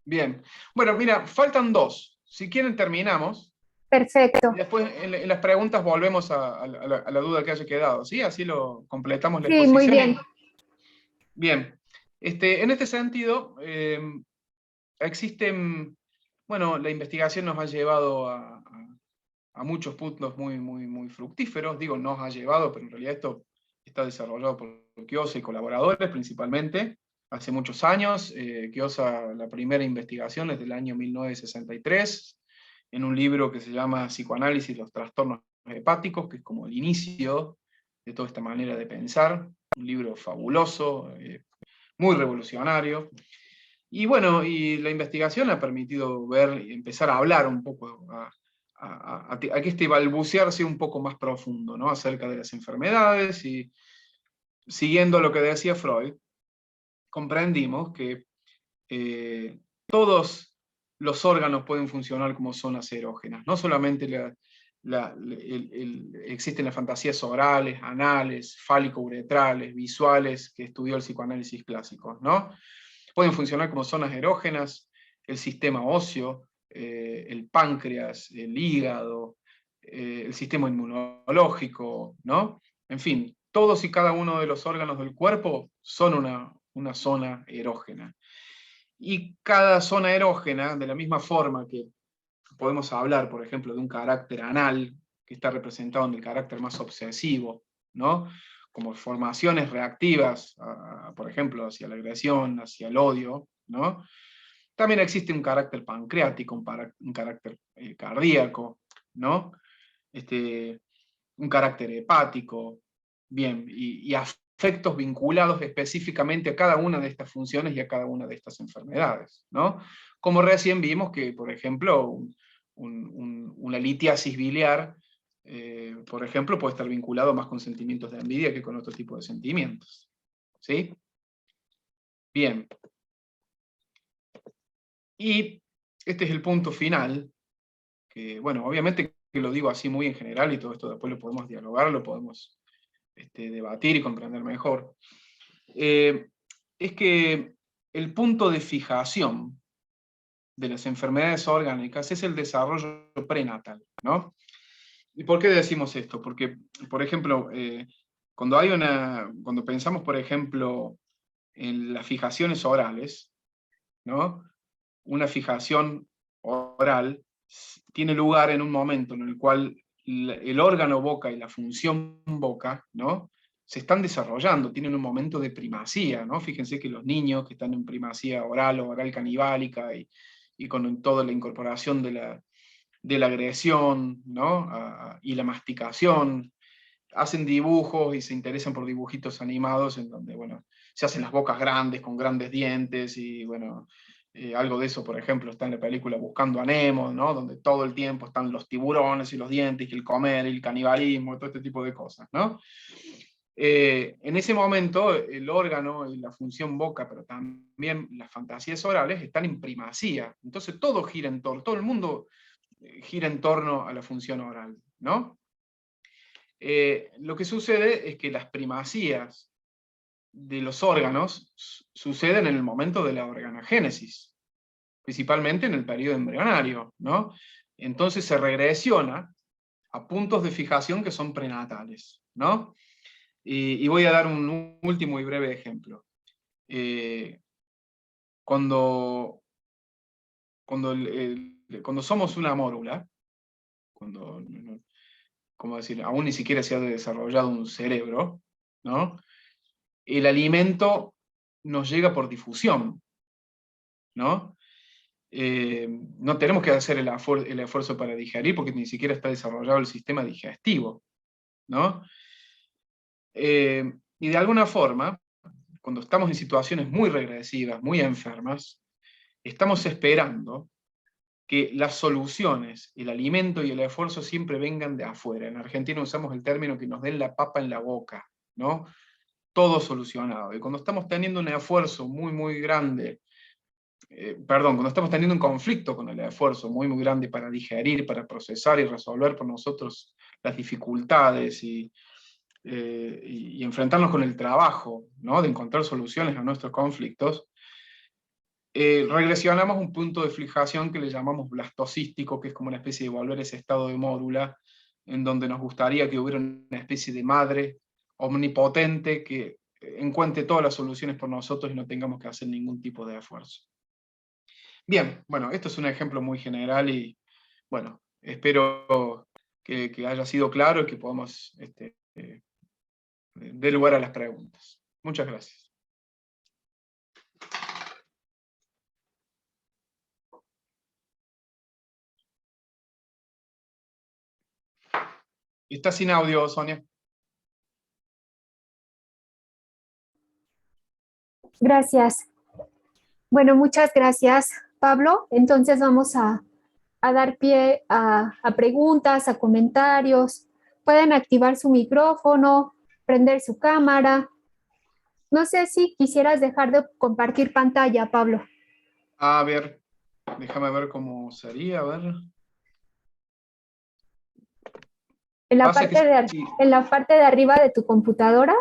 Speaker 1: Bien. Bueno, mira, faltan 2. Si quieren terminamos.
Speaker 2: Perfecto.
Speaker 1: Y después en las preguntas volvemos a la duda que haya quedado, ¿sí? Así lo completamos la
Speaker 2: Sí, muy
Speaker 1: exposición.
Speaker 2: bien.
Speaker 1: Bien. En este sentido, bueno, la investigación nos ha llevado a muchos puntos muy, muy, muy fructíferos. Digo, nos ha llevado, pero en realidad esto está desarrollado por Quiosa y colaboradores principalmente. Hace muchos años, Quiosa, la primera investigación es del año 1963, en un libro que se llama Psicoanálisis y los trastornos hepáticos, que es como el inicio de toda esta manera de pensar. un libro fabuloso, muy revolucionario. Y bueno, y la investigación ha permitido ver y empezar a hablar un poco, a que este balbucear sea un poco más profundo, ¿no? Acerca de las enfermedades, y siguiendo lo que decía Freud, comprendimos que todos los órganos pueden funcionar como zonas erógenas, no solamente existen las fantasías orales, anales, fálico-uretrales, visuales, que estudió el psicoanálisis clásico, ¿no? Pueden funcionar como zonas erógenas el sistema óseo, el páncreas, el hígado, el sistema inmunológico, ¿no? En fin, todos y cada uno de los órganos del cuerpo son una zona erógena. Y cada zona erógena, de la misma forma que podemos hablar, por ejemplo, de un carácter anal, que está representado en el carácter más obsesivo, ¿no? Como formaciones reactivas, por ejemplo, hacia la agresión, hacia el odio, ¿no? También existe un carácter pancreático, un carácter cardíaco, ¿no? Un carácter hepático, bien, y afectos vinculados específicamente a cada una de estas funciones y a cada una de estas enfermedades, ¿no? Como recién vimos que, por ejemplo, una litiasis biliar, por ejemplo, puede estar vinculado más con sentimientos de envidia que con otro tipo de sentimientos. ¿Sí? Bien. Y este es el punto final, que, bueno, obviamente que lo digo así muy en general, y todo esto después lo podemos dialogar, lo podemos debatir y comprender mejor. Es que el punto de fijación de las enfermedades orgánicas es el desarrollo prenatal, ¿no? ¿Y por qué decimos esto? Porque, por ejemplo, cuando pensamos, por ejemplo, en las fijaciones orales, ¿no? Una fijación oral tiene lugar en un momento en el cual el órgano boca y la función boca, ¿no? Se están desarrollando, tienen un momento de primacía, ¿no? Fíjense que los niños que están en primacía oral o oral canibálica, y con toda la incorporación de la agresión, ¿no? Y la masticación, hacen dibujos y se interesan por dibujitos animados en donde, bueno, se hacen las bocas grandes con grandes dientes, y bueno, algo de eso, por ejemplo, está en la película Buscando a Nemo, ¿no? Donde todo el tiempo están los tiburones y los dientes, y el comer, y el canibalismo, todo este tipo de cosas, ¿no? En ese momento, el órgano y la función boca, pero también las fantasías orales, están en primacía. Entonces todo gira en torno, todo el mundo gira en torno a la función oral, ¿no? Lo que sucede es que las primacías de los órganos suceden en el momento de la organogénesis, principalmente en el periodo embrionario, ¿no? Entonces se regresiona a puntos de fijación que son prenatales, ¿no? Y voy a dar un último y breve ejemplo. Cuando, cuando somos una mórula, cuando, ¿cómo decir? Aún ni siquiera se ha desarrollado un cerebro, ¿no? El alimento nos llega por difusión, ¿no? No tenemos que hacer el esfuerzo para digerir, porque ni siquiera está desarrollado el sistema digestivo, ¿no? Y de alguna forma, cuando estamos en situaciones muy regresivas, muy enfermas, estamos esperando que las soluciones, el alimento y el esfuerzo siempre vengan de afuera. En Argentina usamos el término que nos den la papa en la boca, ¿no? Todo solucionado. Y cuando estamos teniendo un esfuerzo muy, muy grande, cuando estamos teniendo un conflicto con el esfuerzo muy, muy grande para digerir, para procesar y resolver por nosotros las dificultades, y enfrentarnos con el trabajo, ¿no? De encontrar soluciones a nuestros conflictos, regresionamos un punto de fijación que le llamamos blastocístico, que es como una especie de volver a ese estado de mórula, en donde nos gustaría que hubiera una especie de madre omnipotente que encuentre todas las soluciones por nosotros y no tengamos que hacer ningún tipo de esfuerzo. Bien, bueno, esto es un ejemplo muy general, y bueno, espero que haya sido claro y que podamos dar lugar a las preguntas. Muchas gracias. Está sin audio, Sonia.
Speaker 2: Gracias. Bueno, muchas gracias, Pablo. Entonces vamos a dar pie a preguntas, a comentarios. Pueden activar su micrófono, prender su cámara. No sé si quisieras dejar de compartir pantalla, Pablo.
Speaker 1: A ver, déjame ver cómo sería, a ver.
Speaker 2: En la
Speaker 1: Pasa que
Speaker 2: parte de,
Speaker 1: sí.
Speaker 2: en la parte de arriba de tu computadora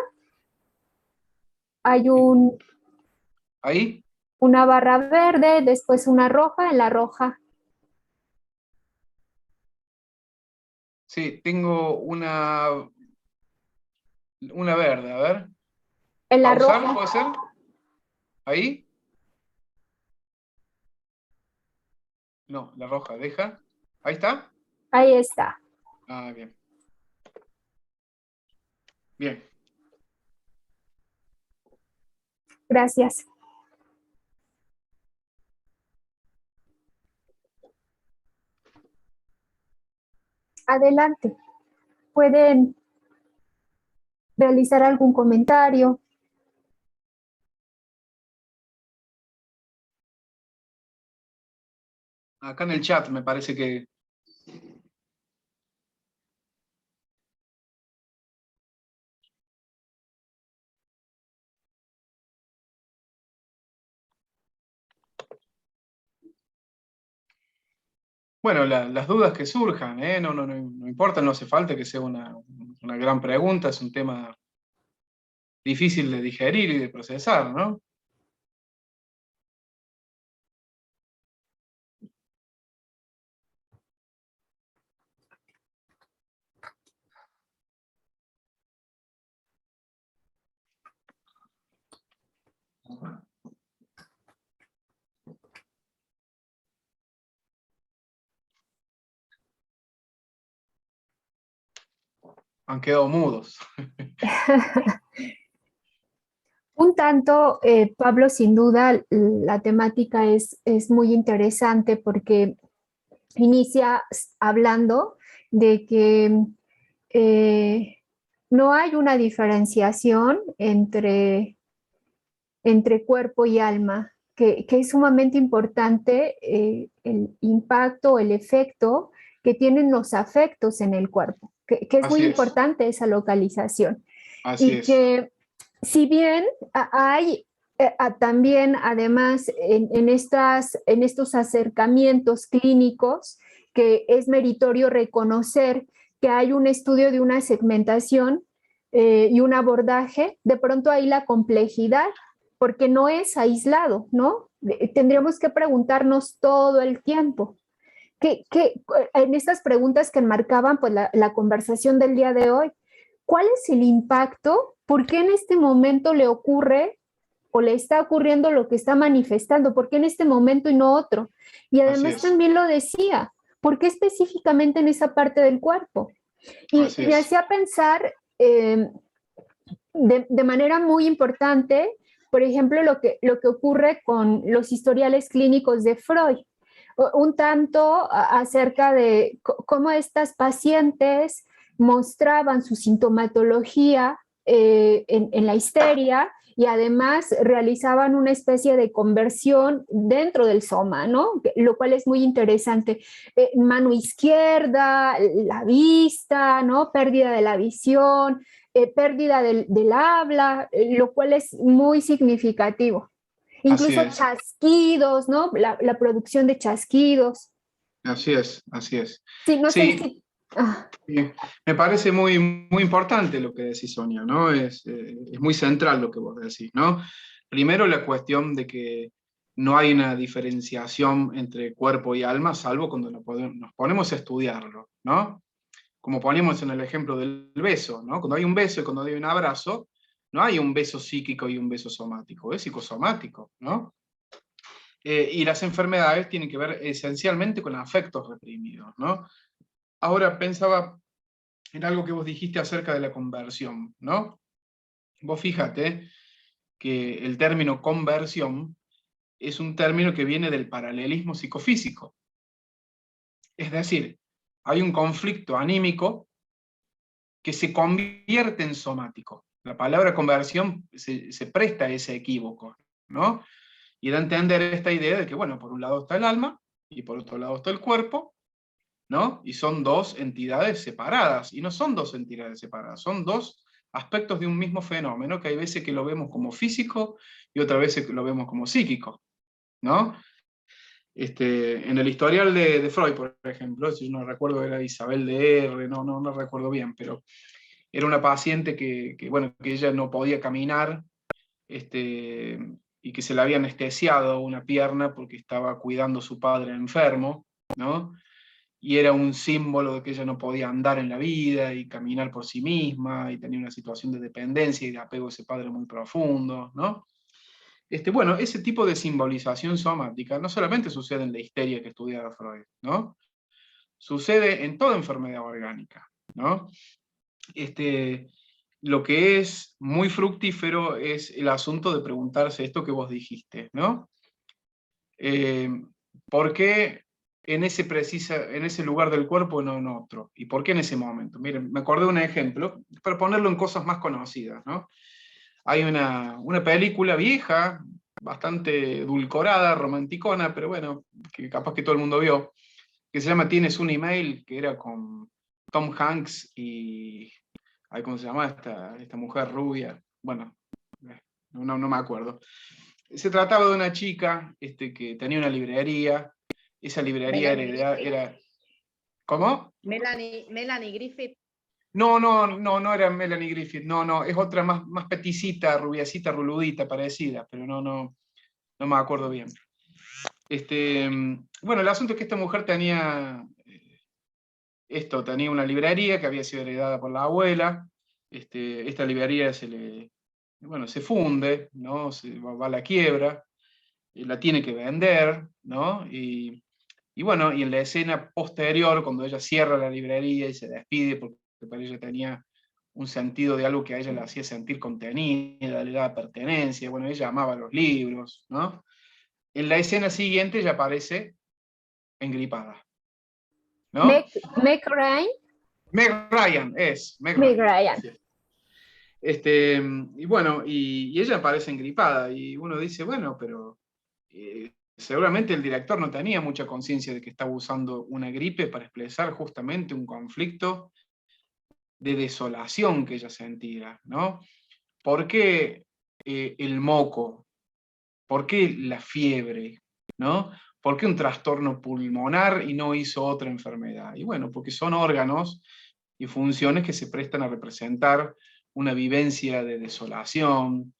Speaker 2: hay
Speaker 1: ¿Ahí?
Speaker 2: una barra verde, después una roja, en la roja.
Speaker 1: Sí, tengo una verde, a ver.
Speaker 2: En la
Speaker 1: ¿Pausar
Speaker 2: roja,
Speaker 1: puede ser? ¿Ahí? No, la roja, deja. ¿Ahí está?
Speaker 2: ahí está.
Speaker 1: Ah, bien. Bien.
Speaker 2: Gracias. Adelante. Pueden realizar algún comentario.
Speaker 1: Acá en el chat me parece que... Bueno, las dudas que surjan, ¿eh? No importa, no hace falta que sea una gran pregunta, es un tema difícil de digerir y de procesar, ¿no? Han quedado mudos.
Speaker 2: Un tanto, Pablo, sin duda, la temática es muy interesante porque inicia hablando de que eh, no hay una diferenciación entre cuerpo y alma, que es sumamente importante el impacto, el efecto que tienen los afectos en el cuerpo, que es muy
Speaker 1: Así es,
Speaker 2: importante esa localización.
Speaker 1: así
Speaker 2: Y
Speaker 1: es.
Speaker 2: que si bien hay también, además, en estos acercamientos clínicos, que es meritorio reconocer que hay un estudio de una segmentación y un abordaje, de pronto hay la complejidad, porque no es aislado, ¿no? Tendríamos que preguntarnos todo el tiempo. En estas preguntas que enmarcaban pues, la conversación del día de hoy, ¿cuál es el impacto? ¿Por qué en este momento le ocurre o le está ocurriendo lo que está manifestando? ¿Por qué en este momento y no otro? Y
Speaker 1: Así
Speaker 2: además
Speaker 1: es,
Speaker 2: también lo decía, ¿por qué específicamente en esa parte del cuerpo? Y
Speaker 1: así
Speaker 2: me
Speaker 1: es.
Speaker 2: hacía pensar de manera muy importante, por ejemplo, lo que ocurre con los historiales clínicos de Freud, un tanto acerca de cómo estas pacientes mostraban su sintomatología en la histeria y además realizaban una especie de conversión dentro del soma, ¿no? Lo cual es muy interesante. Mano izquierda, la vista, ¿no? Pérdida de la visión, pérdida del habla, lo cual es muy significativo.
Speaker 1: Así
Speaker 2: Incluso
Speaker 1: es,
Speaker 2: chasquidos, ¿no? La producción de chasquidos.
Speaker 1: así es, así es.
Speaker 2: Sí, no sé
Speaker 1: Sí,
Speaker 2: si... ah,
Speaker 1: sí, me parece muy importante lo que decís, Sonia, ¿no? Es muy central lo que vos decís, ¿no? Primero la cuestión de que no hay una diferenciación entre cuerpo y alma, salvo cuando nos ponemos a estudiarlo, ¿no? Como ponemos en el ejemplo del beso, ¿no? Cuando hay un beso y cuando hay un abrazo, no hay un beso psíquico y un beso somático, es psicosomático, ¿no? Y las enfermedades tienen que ver esencialmente con afectos reprimidos, ¿no? Ahora pensaba en algo que vos dijiste acerca de la conversión, ¿no? Vos fíjate que el término conversión es un término que viene del paralelismo psicofísico. Es decir, hay un conflicto anímico que se convierte en somático. La palabra conversión se presta a ese equívoco, ¿no? Y da a entender esta idea de que, bueno, por un lado está el alma, y por otro lado está el cuerpo, ¿no? Y son dos entidades separadas, y no son dos entidades separadas, son dos aspectos de un mismo fenómeno, que hay veces que lo vemos como físico, y otras veces que lo vemos como psíquico, ¿no? En el historial de Freud, por ejemplo, si no recuerdo, era Isabel de R, no recuerdo bien, pero era una paciente bueno, que ella no podía caminar, y que se le había anestesiado una pierna porque estaba cuidando a su padre enfermo, ¿no? Y era un símbolo de que ella no podía andar en la vida y caminar por sí misma, y tenía una situación de dependencia y de apego a ese padre muy profundo, ¿no? Bueno, ese tipo de simbolización somática no solamente sucede en la histeria que estudiaba Freud, ¿no? Sucede en toda enfermedad orgánica, ¿no? Lo que es muy fructífero es el asunto de preguntarse esto que vos dijiste, ¿no? Eh, ¿Por qué en ese lugar del cuerpo y no en otro? ¿Y por qué en ese momento? Miren, me acordé de un ejemplo, para ponerlo en cosas más conocidas, ¿no? Hay una película vieja, bastante edulcorada, romanticona, pero bueno, que capaz que todo el mundo vio, que se llama Tienes un email, que era con Tom Hanks y, ay, ¿cómo se llama esta mujer rubia? Bueno, no me acuerdo. Se trataba de una chica que tenía una librería, esa librería era. ¿Cómo?
Speaker 3: Melanie Griffith.
Speaker 1: No era Melanie Griffith, no, es otra más peticita, rubiacita, ruludita, parecida, pero no me acuerdo bien. Bueno, el asunto es que esta mujer tenía tenía una librería que había sido heredada por la abuela. Esta librería se funde, ¿no? Va a la quiebra, la tiene que vender, ¿no? Y bueno, y en la escena posterior, cuando ella cierra la librería y se despide, porque para ella tenía un sentido de algo que a ella le hacía sentir contenida, le daba pertenencia, bueno, ella amaba los libros, ¿no? En la escena siguiente ella aparece engripada, ¿no?
Speaker 2: Meg Ryan.
Speaker 1: Meg Ryan, Meg
Speaker 2: Meg
Speaker 1: Ryan.
Speaker 2: Ryan.
Speaker 1: Sí. Y bueno, y ella aparece engripada, y uno dice, bueno, pero seguramente el director no tenía mucha conciencia de que estaba usando una gripe para expresar justamente un conflicto de desolación que ella sentía, ¿no? ¿Por qué el moco? ¿Por qué la fiebre? ¿No? ¿Por qué un trastorno pulmonar y no hizo otra enfermedad? Y bueno, porque son órganos y funciones que se prestan a representar una vivencia de desolación,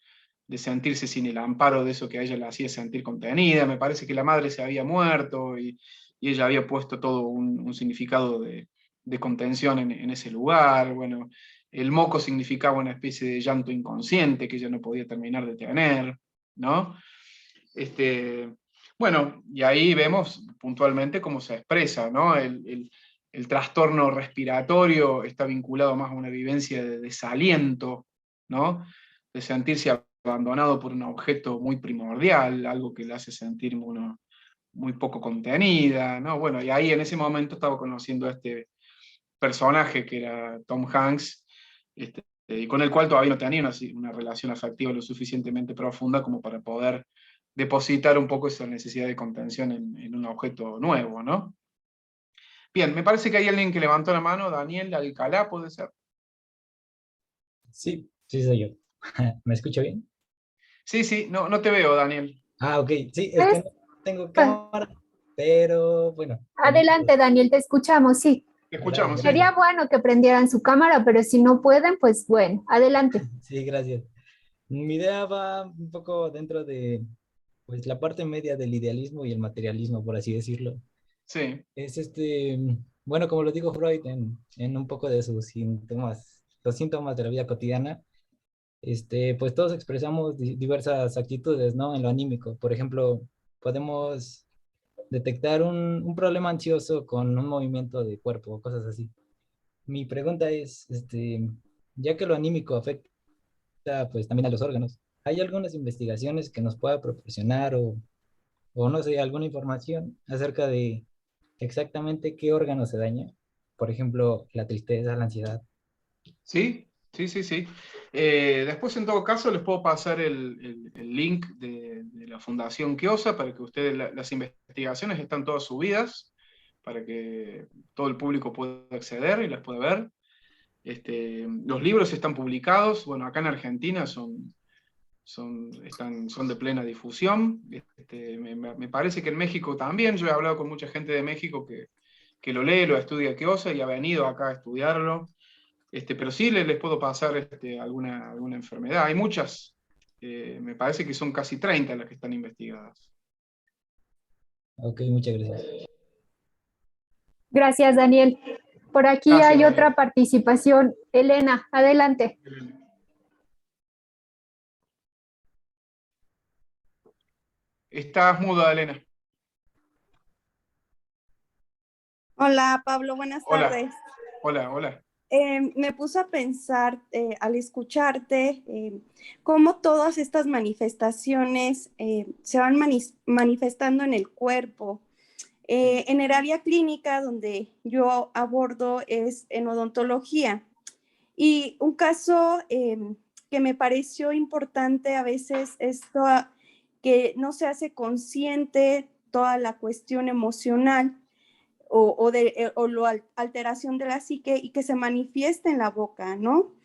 Speaker 1: de sentirse sin el amparo de eso que a ella la hacía sentir contenida. Me parece que la madre se había muerto y ella había puesto todo un significado de contención en ese lugar. Bueno, el moco significaba una especie de llanto inconsciente que ella no podía terminar de tener, ¿no? Bueno, y ahí vemos puntualmente cómo se expresa, ¿no? El trastorno respiratorio está vinculado más a una vivencia de desaliento, ¿no? De sentirse abandonado por un objeto muy primordial, algo que le hace sentir uno muy poco contenida, ¿no? Bueno, y ahí en ese momento estaba conociendo a este personaje que era Tom Hanks, y con el cual todavía no tenía una relación afectiva lo suficientemente profunda como para poder depositar un poco esa necesidad de contención en un objeto nuevo, ¿no? Bien, me parece que hay alguien que levantó la mano, Daniel Alcalá, ¿puede ser?
Speaker 4: Sí, sí soy yo. ¿Me escucha bien?
Speaker 1: Sí, no te veo, Daniel.
Speaker 4: Ah, ok. Sí, es que no tengo cámara, pero bueno.
Speaker 2: Adelante, Daniel, te escuchamos, sí.
Speaker 1: Te escuchamos, sí.
Speaker 2: Sería bueno que prendieran su cámara, pero si no pueden, pues bueno, adelante.
Speaker 4: Sí, gracias. Mi idea va un poco dentro de pues, la parte media del idealismo y el materialismo, por así decirlo.
Speaker 1: Sí.
Speaker 4: Es bueno, como lo dijo Freud en un poco de sus síntomas, los síntomas de la vida cotidiana, pues todos expresamos diversas actitudes, ¿no? En lo anímico. Por ejemplo, podemos detectar un problema ansioso con un movimiento de cuerpo o cosas así. Mi pregunta es, ya que lo anímico afecta pues también a los órganos, ¿hay algunas investigaciones que nos pueda proporcionar o no sé, alguna información acerca de exactamente qué órgano se daña? Por ejemplo, la tristeza, la ansiedad.
Speaker 1: Sí. Después, en todo caso, les puedo pasar el link la Fundación Kiosa, para que ustedes, las investigaciones están todas subidas, para que todo el público pueda acceder y las pueda ver. Los libros están publicados, bueno, acá en Argentina son de plena difusión. Me parece que en México también, yo he hablado con mucha gente de México que lo lee, lo estudia Kiosa y ha venido acá a estudiarlo. Pero sí les puedo pasar alguna enfermedad. Hay muchas, me parece que son casi 30 las que están investigadas.
Speaker 4: Ok, muchas gracias.
Speaker 2: Gracias, Daniel. Por aquí
Speaker 1: Gracias,
Speaker 2: hay
Speaker 1: Daniel.
Speaker 2: otra participación. Elena, adelante.
Speaker 1: Estás muda, Elena.
Speaker 5: Hola Pablo, buenas
Speaker 1: Hola.
Speaker 5: tardes.
Speaker 1: Hola.
Speaker 5: Me puse a pensar al escucharte cómo todas estas manifestaciones se van manifestando en el cuerpo. En el área clínica donde yo abordo es en odontología. Y un caso que me pareció importante a veces es que no se hace consciente toda la cuestión emocional o la alteración de la psique y que se manifiesta en la boca, ¿no?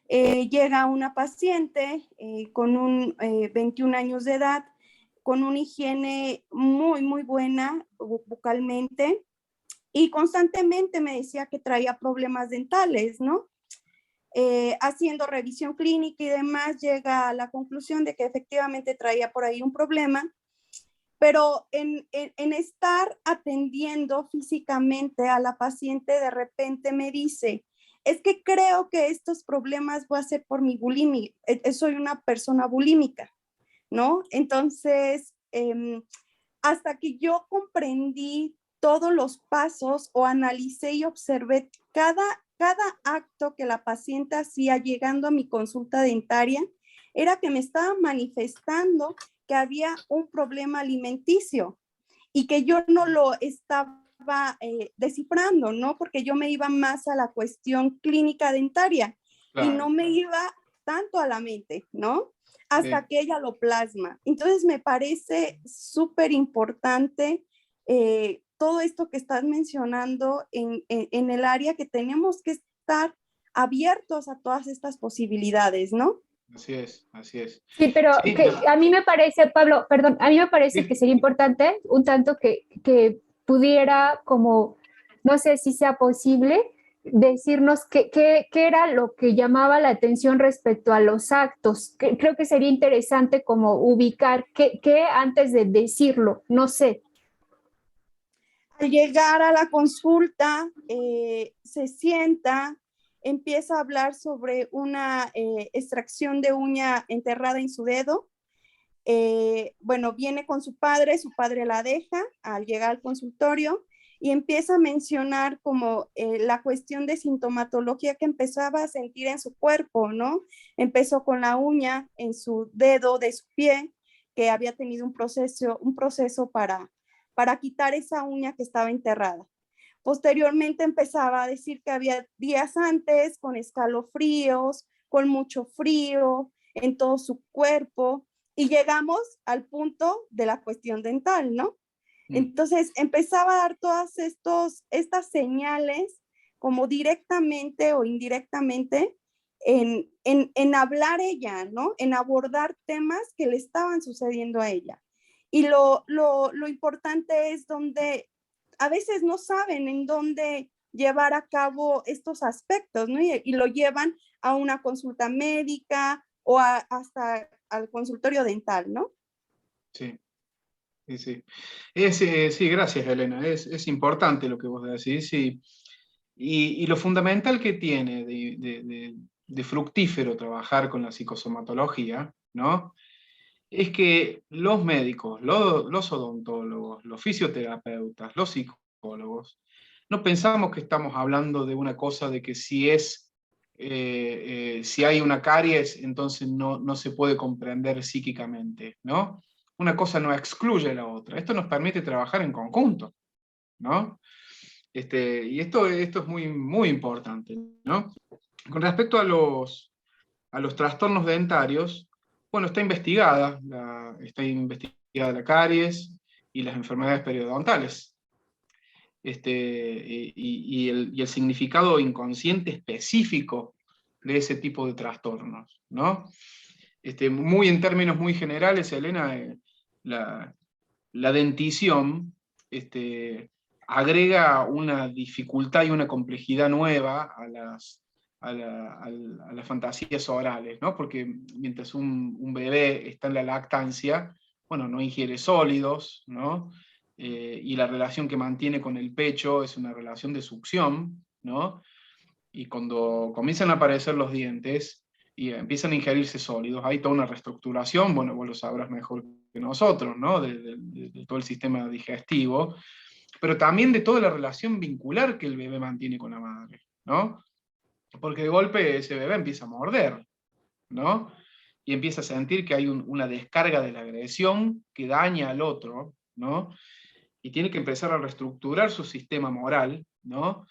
Speaker 5: Llega una paciente con 21 años de edad, con una higiene muy buena bucalmente y constantemente me decía que traía problemas dentales, ¿no? Haciendo revisión clínica y demás, llega a la conclusión de que efectivamente traía por ahí un problema, pero en estar atendiendo físicamente a la paciente, de repente me dice, es que creo que estos problemas voy a ser por mi bulimia, soy una persona bulímica, ¿no? Entonces, hasta que yo comprendí todos los pasos o analicé y observé cada acto que la paciente hacía llegando a mi consulta dentaria, era que me estaba manifestando que había un problema alimenticio y que yo no lo estaba descifrando, ¿no? Porque yo me iba más a la cuestión clínica dentaria y no me iba tanto a la mente, ¿no? Hasta que ella lo plasma. Entonces me parece súper importante todo esto que estás mencionando en el área, que tenemos que estar abiertos a todas estas posibilidades, ¿no?
Speaker 1: Así es.
Speaker 2: Sí, pero
Speaker 1: Sí,
Speaker 2: a mí me parece, Pablo, perdón, a mí me parece
Speaker 1: sí.
Speaker 2: que sería importante un tanto que pudiera, como, no sé si sea posible, decirnos qué era lo que llamaba la atención respecto a los actos. Creo que sería interesante como ubicar qué antes de decirlo, no sé.
Speaker 5: Al llegar a la consulta, se sienta, empieza a hablar sobre una extracción de uña enterrada en su dedo. Bueno, viene con su padre la deja al llegar al consultorio y empieza a mencionar como la cuestión de sintomatología que empezaba a sentir en su cuerpo, ¿no? Empezó con la uña en su dedo de su pie, que había tenido un proceso para quitar esa uña que estaba enterrada. Posteriormente empezaba a decir que había días antes con escalofríos, con mucho frío en todo su cuerpo, y llegamos al punto de la cuestión dental, ¿no? Entonces empezaba a dar todas estas señales como directamente o indirectamente en hablar ella, ¿no? En abordar temas que le estaban sucediendo a ella. Y lo importante es donde a veces no saben en dónde llevar a cabo estos aspectos, ¿no? Y lo llevan a una consulta médica o hasta al consultorio dental, ¿no?
Speaker 1: Sí. Sí, gracias, Elena. Es importante lo que vos decís. Y lo fundamental que tiene de fructífero trabajar con la psicosomatología, ¿no? Es que los médicos, los odontólogos, los fisioterapeutas, los psicólogos, no pensamos que estamos hablando de una cosa de que si hay una caries, entonces no se puede comprender psíquicamente, ¿no? Una cosa no excluye a la otra. Esto nos permite trabajar en conjunto, ¿no? Y esto es muy importante, ¿no? Con respecto a los trastornos dentarios, bueno, está investigada de la caries y las enfermedades periodontales. Y el significado inconsciente específico de ese tipo de trastornos, ¿no? Muy en términos muy generales, Elena, la dentición agrega una dificultad y una complejidad nueva a las fantasías orales, ¿no? Porque mientras un bebé está en la lactancia, bueno, no ingiere sólidos, ¿no? Y la relación que mantiene con el pecho es una relación de succión, ¿no? Y cuando comienzan a aparecer los dientes y empiezan a ingerirse sólidos, hay toda una reestructuración, bueno, vos lo sabrás mejor que nosotros, ¿no? De todo el sistema digestivo, pero también de toda la relación vincular que el bebé mantiene con la madre, ¿no? Porque de golpe ese bebé empieza a morder, ¿no? Y empieza a sentir que hay una descarga de la agresión que daña al otro, ¿no? Y tiene que empezar a reestructurar su sistema moral, ¿no?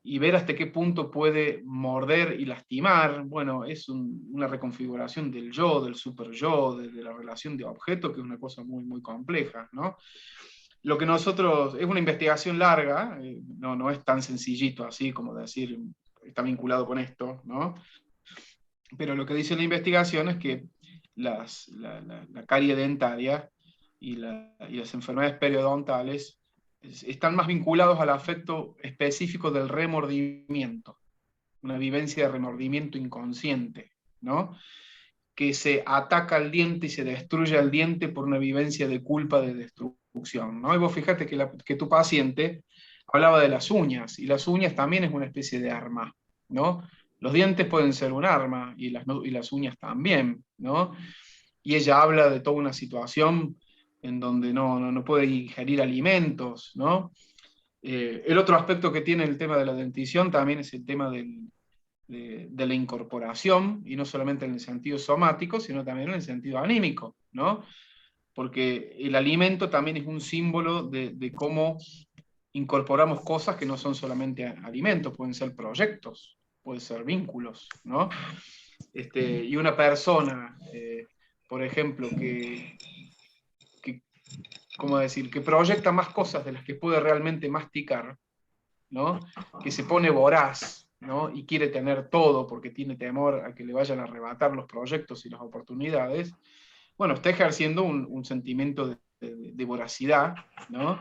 Speaker 1: Y ver hasta qué punto puede morder y lastimar. Bueno, es una reconfiguración del yo, del super yo, de la relación de objeto, que es una cosa muy, muy compleja, ¿no? Lo que nosotros, es una investigación larga, no es tan sencillito así como decir, está vinculado con esto, ¿no? Pero lo que dice la investigación es que la carie dentaria y las enfermedades periodontales están más vinculados al afecto específico del remordimiento, una vivencia de remordimiento inconsciente, ¿no? Que se ataca al diente y se destruye al diente por una vivencia de culpa, de destrucción, ¿no? Y vos fíjate que tu paciente hablaba de las uñas, y las uñas también es una especie de arma, ¿no? Los dientes pueden ser un arma, y las uñas también, ¿no? Y ella habla de toda una situación en donde no puede ingerir alimentos, ¿no? El otro aspecto que tiene el tema de la dentición también es el tema de la incorporación, y no solamente en el sentido somático, sino también en el sentido anímico, ¿no? Porque el alimento también es un símbolo de cómo incorporamos cosas que no son solamente alimentos, pueden ser proyectos, pueden ser vínculos, ¿no? Y una persona, por ejemplo, ¿cómo decir?, que proyecta más cosas de las que puede realmente masticar, ¿no? Que se pone voraz, ¿no? Y quiere tener todo porque tiene temor a que le vayan a arrebatar los proyectos y las oportunidades, bueno, está ejerciendo un sentimiento de voracidad, ¿no?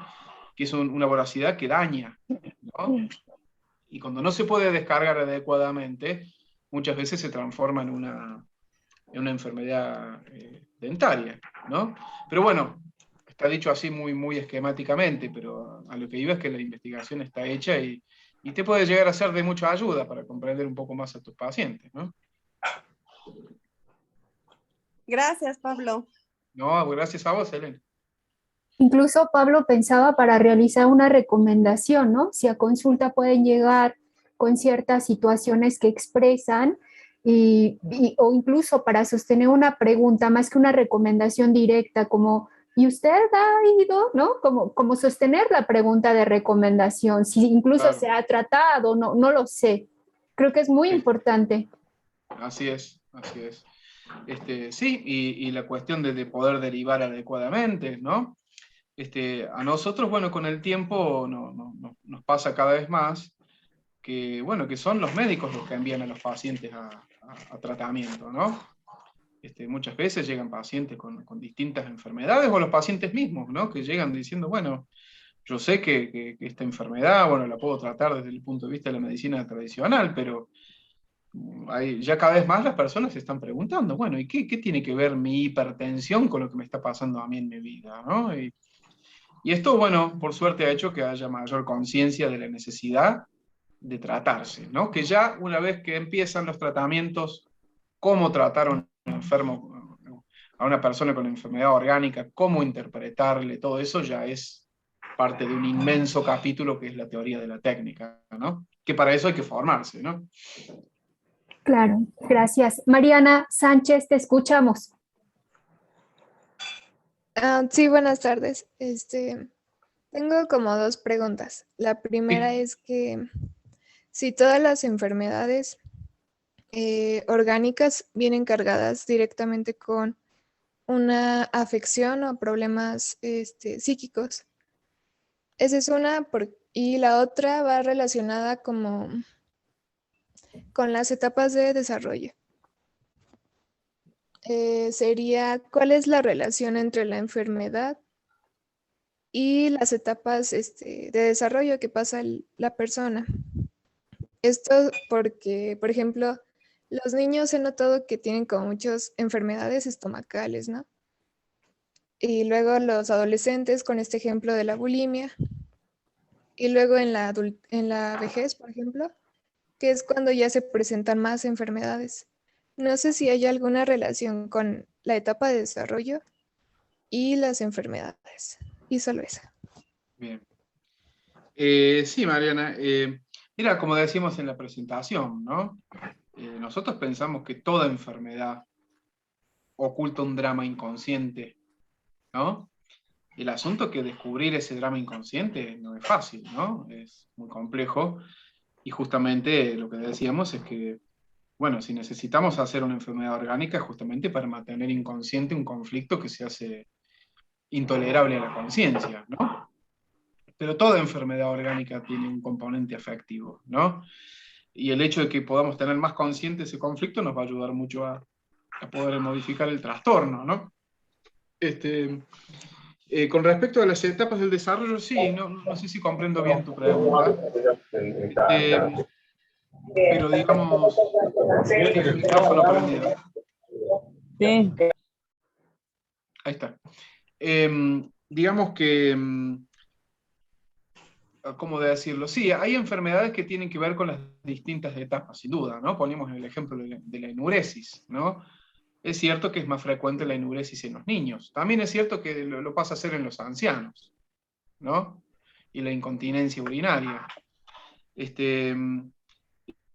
Speaker 1: Que es una voracidad que daña, ¿no? Y cuando no se puede descargar adecuadamente, muchas veces se transforma en una enfermedad dentaria, ¿no? Pero bueno, está dicho así muy, muy esquemáticamente, pero a lo que iba es que la investigación está hecha y te puede llegar a ser de mucha ayuda para comprender un poco más a tus pacientes, ¿no?
Speaker 5: Gracias, Pablo.
Speaker 1: No, gracias a vos, Elena.
Speaker 2: Incluso Pablo pensaba para realizar una recomendación, ¿no? Si a consulta pueden llegar con ciertas situaciones que expresan o incluso para sostener una pregunta más que una recomendación directa, como, ¿y usted ha ido? ¿No? Como sostener la pregunta de recomendación, si incluso
Speaker 1: Claro.
Speaker 2: se ha tratado, no lo sé. Creo que es muy
Speaker 1: Sí.
Speaker 2: importante.
Speaker 1: Así es, así es. Sí, y la cuestión de poder derivar adecuadamente, ¿no? A nosotros, bueno, con el tiempo nos pasa cada vez más que, bueno, que son los médicos los que envían a los pacientes a tratamiento, ¿no? Muchas veces llegan pacientes con distintas enfermedades, o los pacientes mismos, ¿no? Que llegan diciendo, bueno, yo sé que esta enfermedad, bueno, la puedo tratar desde el punto de vista de la medicina tradicional, pero ya cada vez más las personas se están preguntando, bueno, ¿y qué tiene que ver mi hipertensión con lo que me está pasando a mí en mi vida, ¿no? Y esto, bueno, por suerte ha hecho que haya mayor conciencia de la necesidad de tratarse, ¿no? Que ya una vez que empiezan los tratamientos, cómo tratar a un enfermo, a una persona con enfermedad orgánica, cómo interpretarle, todo eso ya es parte de un inmenso capítulo que es la teoría de la técnica, ¿no? Que para eso hay que formarse, ¿no?
Speaker 2: Claro, gracias. Mariana Sánchez, te escuchamos.
Speaker 6: Sí, buenas tardes. Tengo como dos preguntas. La primera
Speaker 1: Sí.
Speaker 6: es que si todas las enfermedades orgánicas vienen cargadas directamente con una afección o problemas psíquicos. Esa es una, y la otra va relacionada como con las etapas de desarrollo. Sería, ¿cuál es la relación entre la enfermedad y las etapas de desarrollo que pasa la persona? Esto porque, por ejemplo, los niños he notado que tienen como muchas enfermedades estomacales, ¿no? Y luego los adolescentes con este ejemplo de la bulimia. Y luego en la vejez, por ejemplo, que es cuando ya se presentan más enfermedades. No sé si hay alguna relación con la etapa de desarrollo y las enfermedades. Y solo esa.
Speaker 1: Bien. Sí, Mariana. Mira, como decimos en la presentación, ¿no? Nosotros pensamos que toda enfermedad oculta un drama inconsciente, ¿no? El asunto es que descubrir ese drama inconsciente no es fácil, ¿no? Es muy complejo. Y justamente lo que decíamos es que, bueno, si necesitamos hacer una enfermedad orgánica es justamente para mantener inconsciente un conflicto que se hace intolerable a la conciencia, ¿no? Pero toda enfermedad orgánica tiene un componente afectivo, ¿no? Y el hecho de que podamos tener más consciente ese conflicto nos va a ayudar mucho a poder modificar el trastorno, ¿no? Con respecto a las etapas del desarrollo, sí, no sé si comprendo bien tu pregunta, pero digamos, tienes el micrófono prendido.
Speaker 7: Sí.
Speaker 1: Ahí está. Digamos que, ¿cómo decirlo? Sí, hay enfermedades que tienen que ver con las distintas etapas, sin duda, ¿no? Ponemos el ejemplo de la enuresis, ¿no? Es cierto que es más frecuente la enuresis en los niños. También es cierto que lo pasa a ser en los ancianos, ¿no? Y la incontinencia urinaria.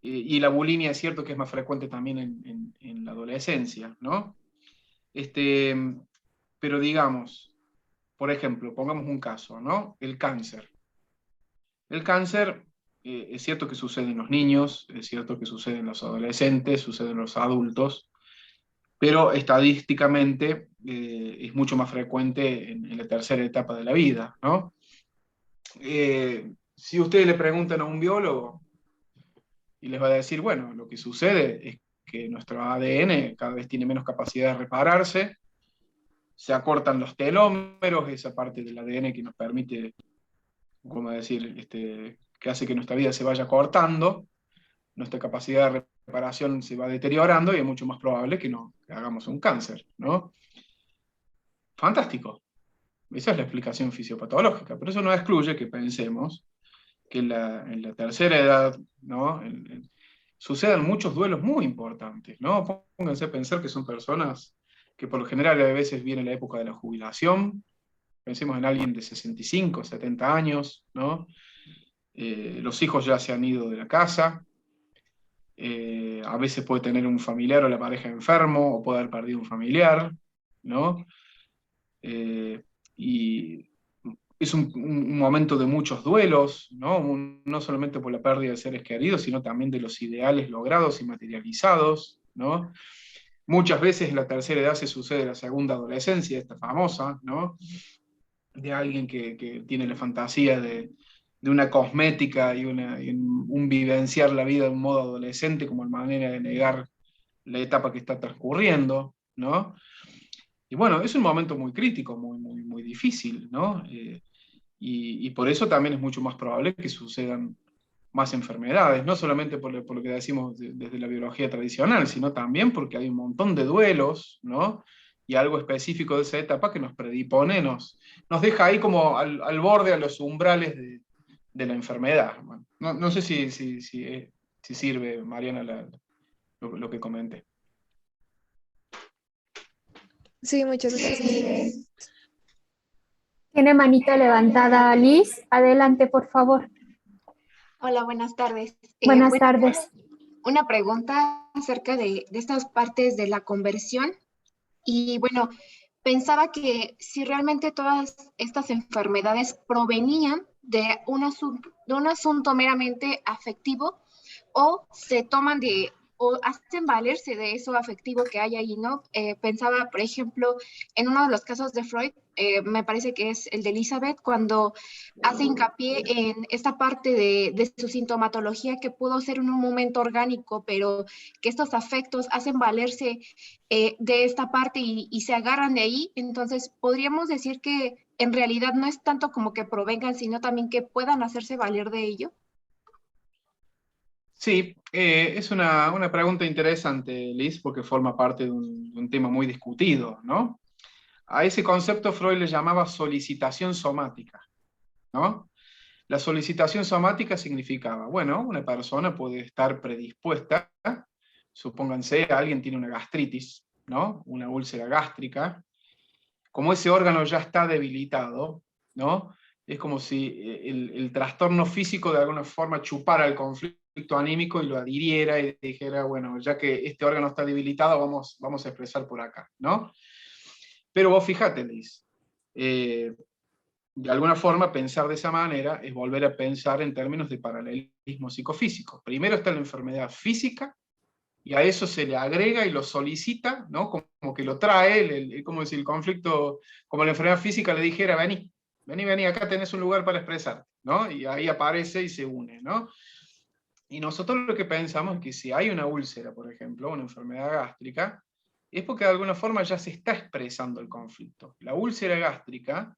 Speaker 1: Y la bulimia es cierto que es más frecuente también en la adolescencia, ¿no? Pero digamos, por ejemplo, pongamos un caso, ¿no? El cáncer. El cáncer es cierto que sucede en los niños, es cierto que sucede en los adolescentes, sucede en los adultos, pero estadísticamente es mucho más frecuente en la tercera etapa de la vida, ¿no? Si ustedes le preguntan a un biólogo y les va a decir, bueno, lo que sucede es que nuestro ADN cada vez tiene menos capacidad de repararse, se acortan los telómeros, esa parte del ADN que nos permite, ¿cómo decir?, que hace que nuestra vida se vaya cortando, nuestra capacidad de reparación se va deteriorando y es mucho más probable que hagamos un cáncer, ¿no? Fantástico. Esa es la explicación fisiopatológica, pero eso no excluye que pensemos que en la tercera edad, ¿no? Suceden muchos duelos muy importantes, ¿no? Pónganse a pensar que son personas que por lo general a veces viene la época de la jubilación, pensemos en alguien de 65, 70 años, ¿no? Los hijos ya se han ido de la casa, a veces puede tener un familiar o la pareja enfermo, o puede haber perdido un familiar, ¿no? Y es un momento de muchos duelos, ¿no? No solamente por la pérdida de seres queridos, sino también de los ideales logrados y materializados, ¿no? Muchas veces en la tercera edad se sucede la segunda adolescencia, esta famosa, ¿no? De alguien que tiene la fantasía de una cosmética y un vivenciar la vida de un modo adolescente como manera de negar la etapa que está transcurriendo, ¿no? Y bueno, es un momento muy crítico, muy difícil, ¿no? Y por eso también es mucho más probable que sucedan más enfermedades, no solamente por lo que decimos desde la biología tradicional, sino también porque hay un montón de duelos, ¿no? Y algo específico de esa etapa que nos predipone, nos deja ahí como al borde, a los umbrales de la enfermedad. Bueno, no sé si sirve, Mariana, lo que comenté.
Speaker 6: Sí, muchas gracias.
Speaker 2: Tiene manita levantada Liz. Adelante, por favor.
Speaker 8: Hola, buenas tardes.
Speaker 2: Buenas tardes.
Speaker 8: Una pregunta acerca de estas partes de la conversión. Y bueno, pensaba que si realmente todas estas enfermedades provenían de un asunto meramente afectivo o se toman de o hacen valerse de eso afectivo que hay ahí, ¿no? Pensaba, por ejemplo, en uno de los casos de Freud, me parece que es el de Elizabeth, cuando hace hincapié en esta parte de su sintomatología que pudo ser en un momento orgánico, pero que estos afectos hacen valerse de esta parte y se agarran de ahí. Entonces, podríamos decir que en realidad no es tanto como que provengan, sino también que puedan hacerse valer de ello.
Speaker 1: Sí, es una pregunta interesante, Liz, porque forma parte de un tema muy discutido, ¿no? A ese concepto Freud le llamaba solicitación somática, ¿no? La solicitación somática significaba, bueno, una persona puede estar predispuesta, supónganse, alguien tiene una gastritis, ¿no? Una úlcera gástrica, como ese órgano ya está debilitado, ¿no? Es como si el trastorno físico de alguna forma chupara el conflicto anímico y lo adhiriera y dijera, bueno, ya que este órgano está debilitado, vamos a expresar por acá, ¿no? Pero vos fíjate, Liz, de alguna forma pensar de esa manera es volver a pensar en términos de paralelismo psicofísico. Primero está la enfermedad física, y a eso se le agrega y lo solicita, ¿no? Como que lo trae, como si el conflicto, como la enfermedad física le dijera, vení, acá tenés un lugar para expresar, ¿no? Y ahí aparece y se une, ¿no? Y nosotros lo que pensamos es que si hay una úlcera, por ejemplo, una enfermedad gástrica, es porque de alguna forma ya se está expresando el conflicto. La úlcera gástrica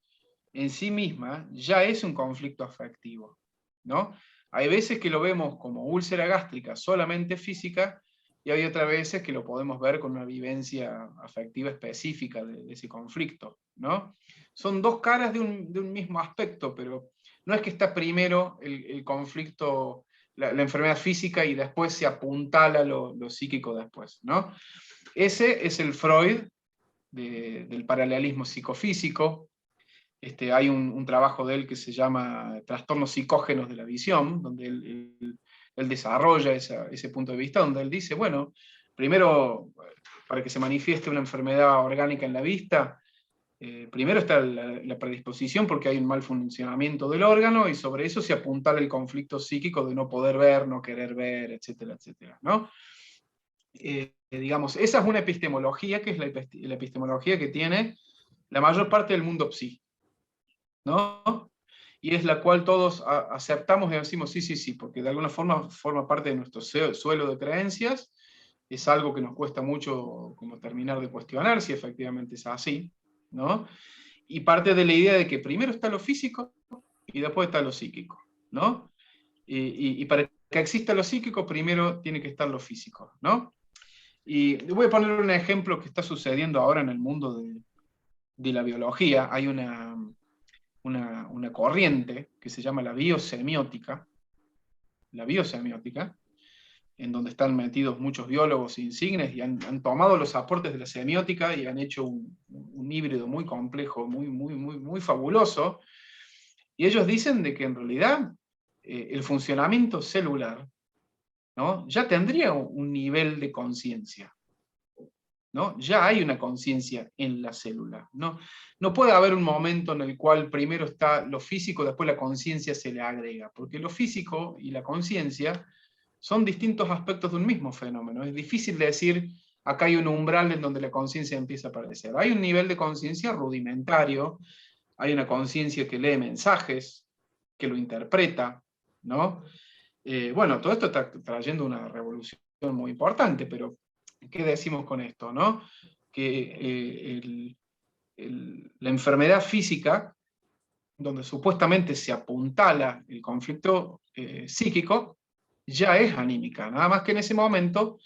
Speaker 1: en sí misma ya es un conflicto afectivo, ¿no? Hay veces que lo vemos como úlcera gástrica solamente física, y hay otras veces que lo podemos ver con una vivencia afectiva específica de ese conflicto, ¿no? Son dos caras de un mismo aspecto, pero no es que está primero el conflicto, la enfermedad física, y después se apuntala lo psíquico después, ¿no? Ese es el Freud del paralelismo psicofísico. Hay un trabajo de él que se llama Trastornos psicógenos de la visión, donde él desarrolla ese punto de vista, donde él dice, bueno, primero, para que se manifieste una enfermedad orgánica en la vista, primero está la predisposición porque hay un mal funcionamiento del órgano, y sobre eso se apuntala el conflicto psíquico de no poder ver, no querer ver, etcétera, etcétera, ¿no? Digamos, esa es una epistemología, que es la epistemología que tiene la mayor parte del mundo psí, ¿no? Y es la cual todos aceptamos y decimos sí, porque de alguna forma forma parte de nuestro suelo de creencias, es algo que nos cuesta mucho como terminar de cuestionar si efectivamente es así, ¿no? Y parte de la idea de que primero está lo físico y después está lo psíquico, ¿no? Y para que exista lo psíquico, primero tiene que estar lo físico, ¿no? Y voy a poner un ejemplo que está sucediendo ahora en el mundo de la biología. Hay una corriente que se llama la biosemiótica, en donde están metidos muchos biólogos insignes y han tomado los aportes de la semiótica y han hecho un híbrido muy complejo, muy fabuloso. Y ellos dicen de que en realidad el funcionamiento celular, ¿no?, ya tendría un nivel de conciencia, ¿no? Ya hay una conciencia en la célula, ¿no? No puede haber un momento en el cual primero está lo físico, después la conciencia se le agrega, porque lo físico y la conciencia son distintos aspectos de un mismo fenómeno. Es difícil decir, acá hay un umbral en donde la conciencia empieza a aparecer. Hay un nivel de conciencia rudimentario, hay una conciencia que lee mensajes, que lo interpreta, ¿no? Bueno, todo esto está trayendo una revolución muy importante, pero ¿qué decimos con esto, no? Que la enfermedad física, donde supuestamente se apuntala el conflicto psíquico, ya es anímica, nada más que en ese momento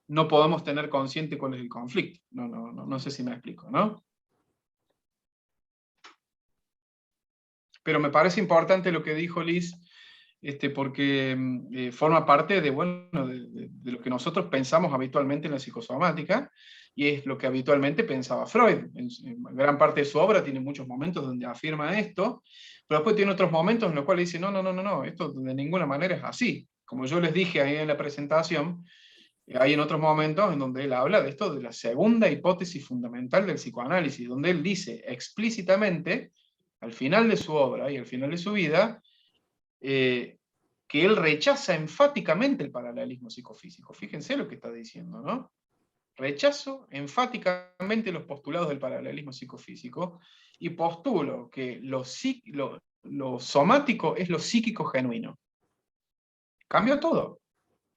Speaker 1: no podemos tener consciente cuál es el conflicto. No sé si me explico, ¿no? Pero me parece importante lo que dijo Liz, porque forma parte de, bueno, de lo que nosotros pensamos habitualmente en la psicosomática, y es lo que habitualmente pensaba Freud. En gran parte de su obra tiene muchos momentos donde afirma esto, pero después tiene otros momentos en los cuales dice, no, esto de ninguna manera es así. Como yo les dije ahí en la presentación, hay en otros momentos en donde él habla de esto, de la segunda hipótesis fundamental del psicoanálisis, donde él dice explícitamente, al final de su obra y al final de su vida, que él rechaza enfáticamente el paralelismo psicofísico. Fíjense lo que está diciendo, ¿no? Rechazo enfáticamente los postulados del paralelismo psicofísico y postulo que lo somático es lo psíquico genuino. Cambió todo.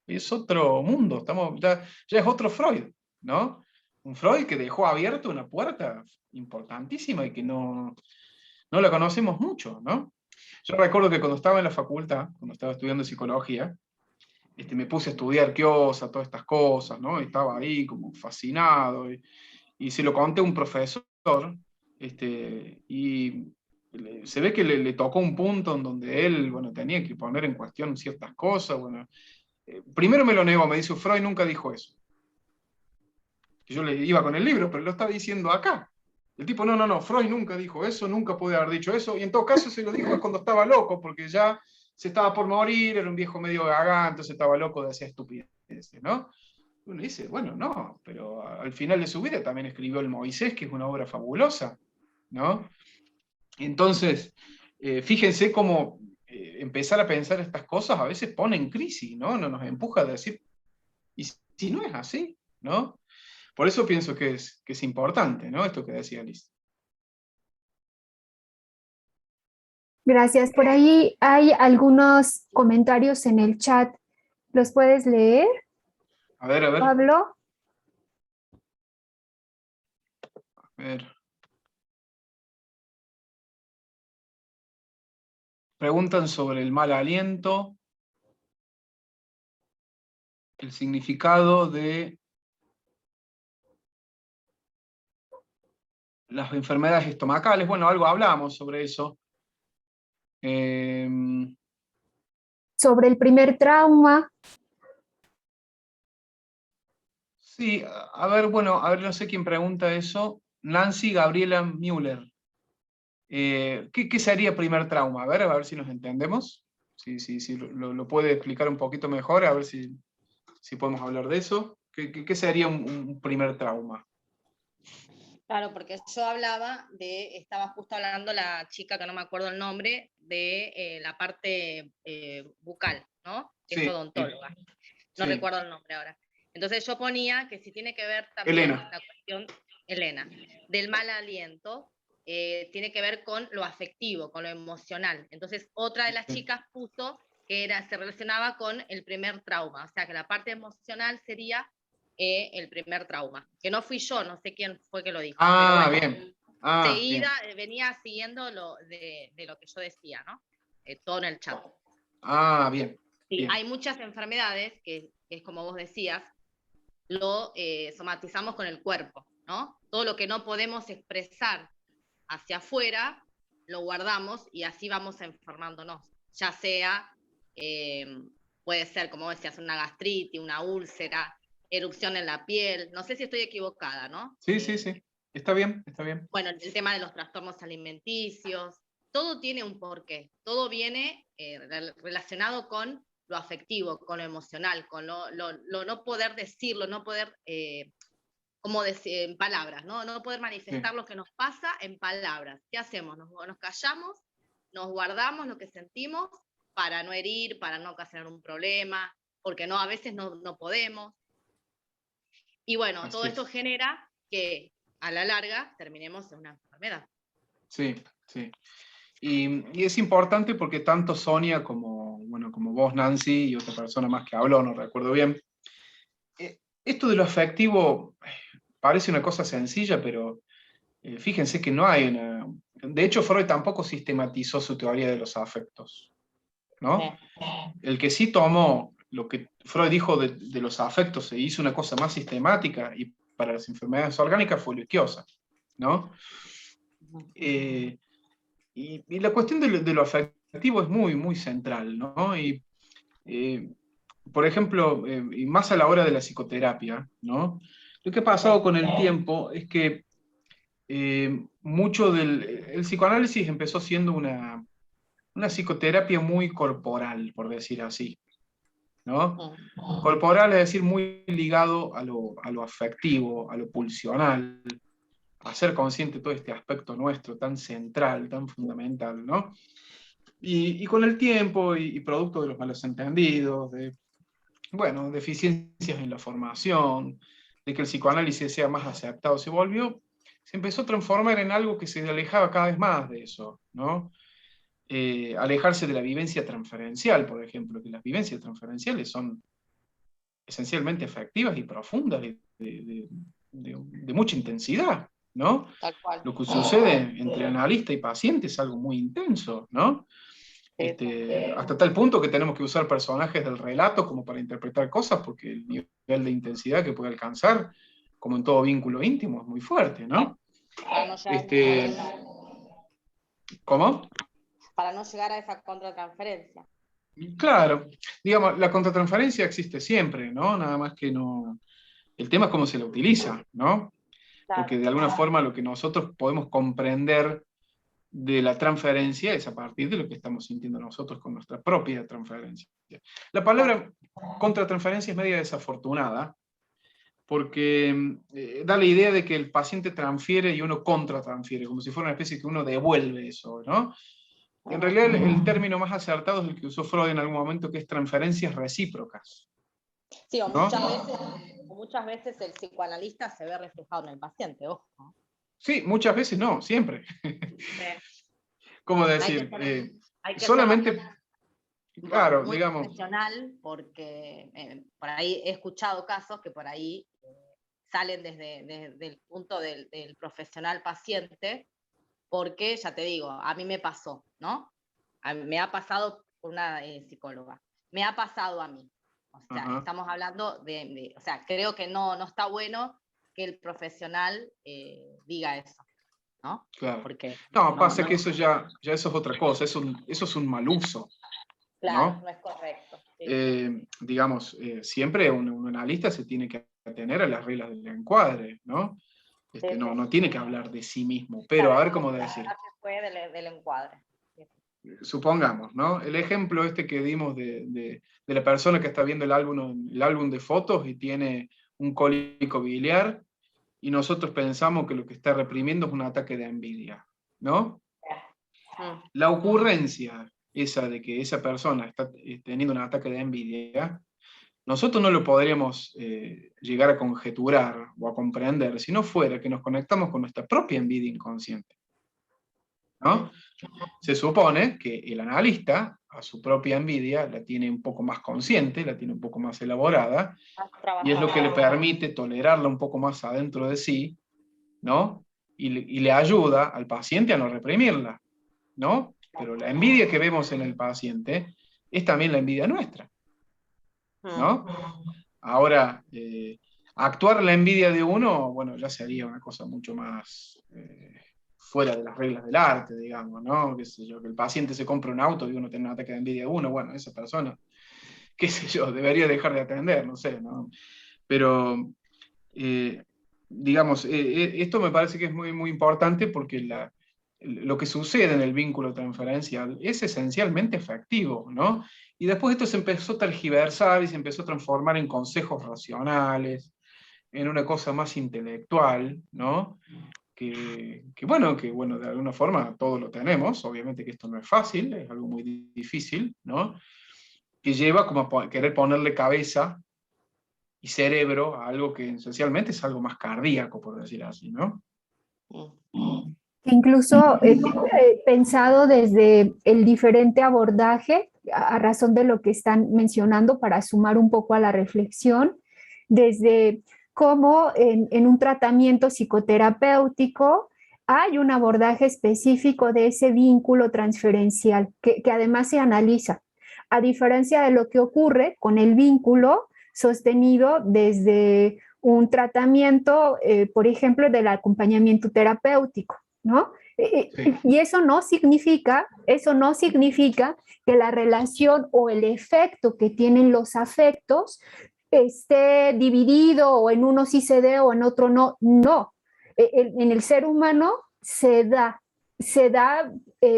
Speaker 1: Es otro mundo. Ya es otro Freud, ¿no? Un Freud que dejó abierta una puerta importantísima y que no la conocemos mucho, ¿no? Yo recuerdo que cuando estaba en la facultad, cuando estaba estudiando psicología, me puse a estudiar Kiosa, todas estas cosas, ¿no? Y estaba ahí como fascinado, y se lo conté a un profesor, y se ve que le tocó un punto en donde él, bueno, tenía que poner en cuestión ciertas cosas, bueno. Primero me lo negó, me dice, Freud nunca dijo eso. Y yo le iba con el libro, pero lo está diciendo acá. El tipo, no, Freud nunca dijo eso, nunca puede haber dicho eso, y en todo caso se lo dijo cuando estaba loco, porque ya se estaba por morir, era un viejo medio gaga, entonces estaba loco de hacer estupideces, ¿no? Uno dice, bueno, no, pero al final de su vida también escribió el Moisés, que es una obra fabulosa, ¿no? Entonces, fíjense cómo empezar a pensar estas cosas a veces pone en crisis, ¿no? Nos empuja a decir, ¿y si no es así? ¿No? Por eso pienso que es importante, ¿no? Esto que decía Liz.
Speaker 2: Gracias. Por ahí hay algunos comentarios en el chat. ¿Los puedes leer,
Speaker 1: A ver.
Speaker 2: Pablo?
Speaker 1: A ver. Preguntan sobre el mal aliento, el significado de las enfermedades estomacales. Bueno, algo hablamos sobre eso.
Speaker 2: Sobre el primer trauma.
Speaker 1: Sí, a ver, no sé quién pregunta eso. Nancy Gabriela Müller. ¿Qué sería primer trauma? A ver si nos entendemos. Si lo puede explicar un poquito mejor, a ver si podemos hablar de eso. ¿Qué sería un primer trauma?
Speaker 3: Claro, porque yo estaba justo hablando la chica, que no me acuerdo el nombre, de la parte bucal, ¿no? Que es odontóloga. No recuerdo el nombre ahora. Entonces yo ponía que si tiene que ver también la cuestión, Elena, del mal aliento, tiene que ver con lo afectivo, con lo emocional. Entonces otra de las chicas puso que se relacionaba con el primer trauma, o sea que la parte emocional sería el primer trauma. Que no fui yo, no sé quién fue que lo dijo.
Speaker 1: Ah,
Speaker 3: pero bueno,
Speaker 1: bien.
Speaker 3: venía siguiendo de lo que yo decía, ¿no? Todo en el chat.
Speaker 1: Ah, bien.
Speaker 3: Sí,
Speaker 1: bien.
Speaker 3: hay muchas enfermedades que es como vos decías, lo somatizamos con el cuerpo, ¿no? Todo lo que no podemos expresar hacia afuera, lo guardamos y así vamos enfermándonos. Ya sea, puede ser, como decías, una gastritis, una úlcera, erupción en la piel. No sé si estoy equivocada, ¿no?
Speaker 1: Sí. Está bien.
Speaker 3: Bueno, el tema de los trastornos alimenticios, todo tiene un porqué. Todo viene relacionado con lo afectivo, con lo emocional, con lo no poder decirlo, no poder, como decir, en palabras, ¿no? No poder manifestar lo que nos pasa en palabras. ¿Qué hacemos? Nos callamos, nos guardamos lo que sentimos para no herir, para no ocasionar un problema, porque a veces no podemos. Y bueno, todo esto genera que a la larga terminemos en una enfermedad.
Speaker 1: Sí. Y es importante porque tanto Sonia como vos, Nancy, y otra persona más que habló, no recuerdo bien, esto de lo afectivo parece una cosa sencilla, pero fíjense que no hay una... De hecho, Freud tampoco sistematizó su teoría de los afectos, ¿no? El que sí tomó lo que Freud dijo de los afectos e hizo una cosa más sistemática y para las enfermedades orgánicas fue Luis Quiosa, ¿no? Y la cuestión de lo afectivo es muy, muy central, ¿no? Y, por ejemplo, y más a la hora de la psicoterapia, ¿no? Lo que ha pasado con el tiempo es que mucho el psicoanálisis empezó siendo una psicoterapia muy corporal, por decir así, ¿no? Corporal es decir, muy ligado a lo afectivo, a lo pulsional, a ser consciente de todo este aspecto nuestro tan central, tan fundamental, ¿no? Y con el tiempo, y producto de los malos entendidos, bueno, deficiencias en la formación, de que el psicoanálisis sea más aceptado, se empezó a transformar en algo que se alejaba cada vez más de eso, ¿no? Alejarse de la vivencia transferencial, por ejemplo, que las vivencias transferenciales son esencialmente afectivas y profundas, de mucha intensidad, ¿no?
Speaker 3: Tal cual.
Speaker 1: Lo que sucede entre analista y paciente es algo muy intenso, ¿no? Hasta tal punto que tenemos que usar personajes del relato como para interpretar cosas, porque el nivel de intensidad que puede alcanzar, como en todo vínculo íntimo, es muy fuerte, ¿no?
Speaker 3: Para no llegar,
Speaker 1: ¿Cómo?
Speaker 3: para no llegar a esa contratransferencia.
Speaker 1: Claro, digamos, la contratransferencia existe siempre, ¿no? Nada más que no... El tema es cómo se la utiliza, ¿no?
Speaker 3: Claro.
Speaker 1: Porque de alguna forma lo que nosotros podemos comprender de la transferencia es a partir de lo que estamos sintiendo nosotros con nuestra propia transferencia. La palabra contratransferencia es media desafortunada, porque da la idea de que el paciente transfiere y uno contratransfiere, como si fuera una especie que uno devuelve eso, ¿no? En realidad el término más acertado es el que usó Freud en algún momento, que es transferencias recíprocas.
Speaker 3: Sí, o
Speaker 1: ¿no?
Speaker 3: muchas veces el psicoanalista se ve reflejado en el paciente, ojo.
Speaker 1: Sí, muchas veces no, siempre. ¿Cómo decir?
Speaker 3: Hay que
Speaker 1: solamente, claro,
Speaker 3: muy
Speaker 1: digamos...
Speaker 3: profesional, porque por ahí he escuchado casos que por ahí salen desde el punto del profesional paciente, porque, ya te digo, a mí me pasó, ¿no? Me ha pasado una psicóloga, me ha pasado a mí. O sea, estamos hablando o sea, creo que no está bueno que el profesional diga eso, ¿no?
Speaker 1: Claro.
Speaker 3: Porque
Speaker 1: pasa que eso ya eso es otra cosa, eso es un mal uso.
Speaker 3: Claro, no es correcto. Sí.
Speaker 1: Digamos, siempre un analista se tiene que atener a las reglas del encuadre, ¿no? No tiene que hablar de sí mismo, pero a ver cómo decir.
Speaker 3: La frase fue del encuadre.
Speaker 1: Supongamos, ¿no? El ejemplo que dimos de la persona que está viendo el álbum de fotos y tiene un cólico biliar, y nosotros pensamos que lo que está reprimiendo es un ataque de envidia, ¿no? La ocurrencia esa de que esa persona está teniendo un ataque de envidia, nosotros no lo podríamos llegar a conjeturar o a comprender si no fuera que nos conectamos con nuestra propia envidia inconsciente, ¿no? Se supone que el analista a su propia envidia la tiene un poco más consciente, la tiene un poco más elaborada, y es lo que le permite tolerarla un poco más adentro de sí, ¿no? Y le ayuda al paciente a no reprimirla, ¿no? Pero la envidia que vemos en el paciente es también la envidia nuestra, ¿no? Ahora, actuar la envidia de uno, bueno, ya sería una cosa mucho más fuera de las reglas del arte, digamos, ¿no? Qué sé yo, que el paciente se compre un auto y uno tiene un ataque de envidia de uno, bueno, esa persona, qué sé yo, debería dejar de atender, no sé, ¿no? Pero, digamos, esto me parece que es muy, muy importante porque lo que sucede en el vínculo transferencial es esencialmente afectivo, ¿no? Y después esto se empezó a tergiversar y se empezó a transformar en consejos racionales, en una cosa más intelectual, ¿no? Bueno, de alguna forma todos lo tenemos, obviamente que esto no es fácil, es algo muy difícil, ¿no? Que lleva como a querer ponerle cabeza y cerebro a algo que esencialmente es algo más cardíaco, por decir así, ¿no?
Speaker 2: Incluso pensado desde el diferente abordaje, a razón de lo que están mencionando, para sumar un poco a la reflexión, desde cómo en un tratamiento psicoterapéutico hay un abordaje específico de ese vínculo transferencial que además se analiza, a diferencia de lo que ocurre con el vínculo sostenido desde un tratamiento, por ejemplo, del acompañamiento terapéutico, ¿no? Y eso no significa que la relación o el efecto que tienen los afectos esté dividido o en uno sí se dé o en otro no. No. En el ser humano se da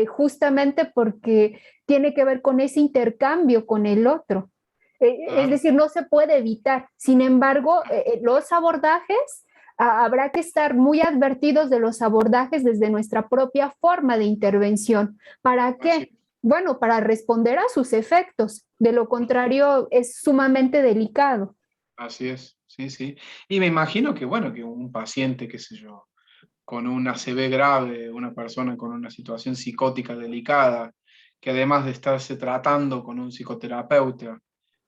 Speaker 2: justamente porque tiene que ver con ese intercambio con el otro. Es decir, no se puede evitar. Sin embargo, los abordajes, habrá que estar muy advertidos de los abordajes desde nuestra propia forma de intervención. ¿Para qué? bueno, para responder a sus efectos. De lo contrario, es sumamente delicado.
Speaker 1: Así es, sí, sí. Y me imagino que, bueno, que un paciente, qué sé yo, con un ACV grave, una persona con una situación psicótica delicada, que además de estarse tratando con un psicoterapeuta,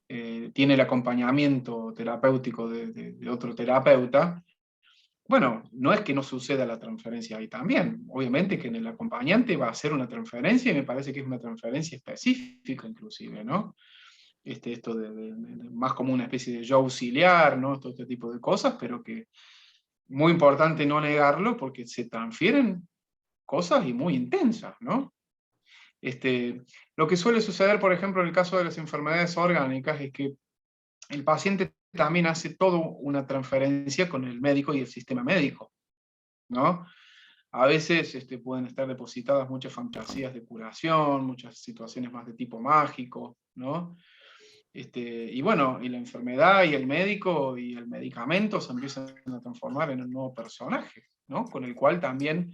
Speaker 1: tiene el acompañamiento terapéutico de otro terapeuta, bueno, no es que no suceda la transferencia ahí también. Obviamente que en el acompañante va a hacer una transferencia y me parece que es una transferencia específica inclusive, ¿no? Esto más como una especie de yo auxiliar, ¿no? Todo este tipo de cosas, pero que muy importante no negarlo porque se transfieren cosas y muy intensas, ¿no? Lo que suele suceder, por ejemplo, en el caso de las enfermedades orgánicas es que el paciente también hace toda una transferencia con el médico y el sistema médico, ¿no? A veces pueden estar depositadas muchas fantasías de curación, muchas situaciones más de tipo mágico, ¿no? Y bueno, y la enfermedad y el médico y el medicamento se empiezan a transformar en un nuevo personaje, ¿no? Con el cual también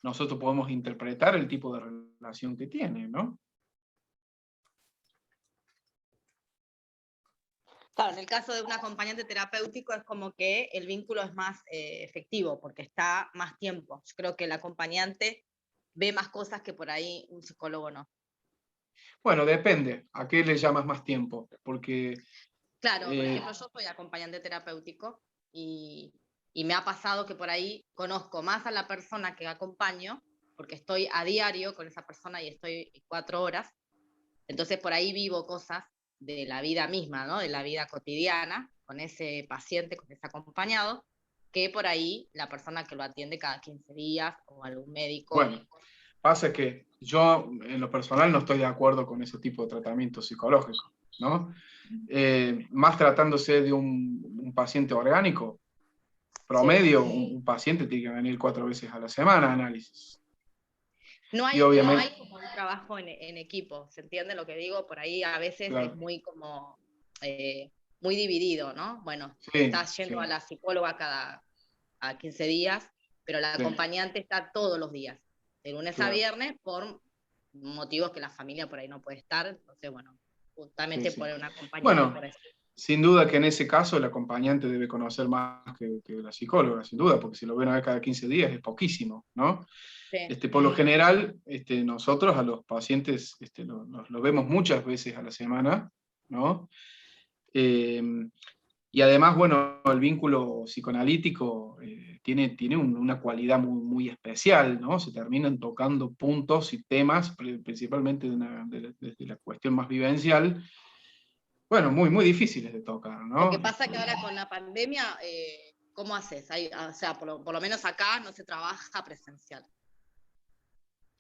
Speaker 1: nosotros podemos interpretar el tipo de relación que tiene, ¿no?
Speaker 3: Claro, en el caso de un acompañante terapéutico es como que el vínculo es más efectivo, porque está más tiempo. Yo creo que el acompañante ve más cosas que por ahí un psicólogo no.
Speaker 1: Bueno, depende. ¿A qué le llamas más tiempo? Porque...
Speaker 3: Claro, por ejemplo, yo soy acompañante terapéutico y me ha pasado que por ahí conozco más a la persona que acompaño, porque estoy a diario con esa persona y estoy 4 horas. Entonces por ahí vivo cosas de la vida misma, ¿no? De la vida cotidiana, con ese paciente, con ese acompañado, que por ahí la persona que lo atiende cada 15 días o algún médico.
Speaker 1: Bueno, pasa que yo en lo personal no estoy de acuerdo con ese tipo de tratamiento psicológico, ¿no? Más tratándose de un paciente orgánico, promedio,
Speaker 3: Sí.
Speaker 1: un paciente tiene que venir 4 veces a la semana a análisis.
Speaker 3: No hay,
Speaker 1: Y obviamente,
Speaker 3: no hay como un trabajo en equipo, ¿se entiende lo que digo? Por ahí a veces
Speaker 1: claro,
Speaker 3: es muy como, muy dividido, ¿no? Bueno,
Speaker 1: sí,
Speaker 3: estás yendo
Speaker 1: sí,
Speaker 3: a la psicóloga a 15 días, pero la
Speaker 1: sí,
Speaker 3: acompañante está todos los días, de lunes a
Speaker 1: claro,
Speaker 3: viernes, por motivos que la familia por ahí no puede estar, entonces bueno,
Speaker 1: sí,
Speaker 3: justamente
Speaker 1: sí.
Speaker 3: por un acompañante
Speaker 1: Bueno,
Speaker 3: por eso.
Speaker 1: sin duda que en ese caso el acompañante debe conocer más que la psicóloga, sin duda, porque si lo ven a ver cada 15 días es poquísimo, ¿no?
Speaker 3: Sí.
Speaker 1: Por lo general, nosotros a los pacientes lo vemos muchas veces a la semana, ¿no? Eh, y además, bueno, el vínculo psicoanalítico tiene una cualidad muy, muy especial, ¿no? Se terminan tocando puntos y temas, principalmente desde la cuestión más vivencial, bueno, muy, muy difíciles de tocar,
Speaker 3: Lo
Speaker 1: ¿no?
Speaker 3: que pasa que ahora con la pandemia, ¿cómo haces? O sea, por lo menos acá no se trabaja presencial.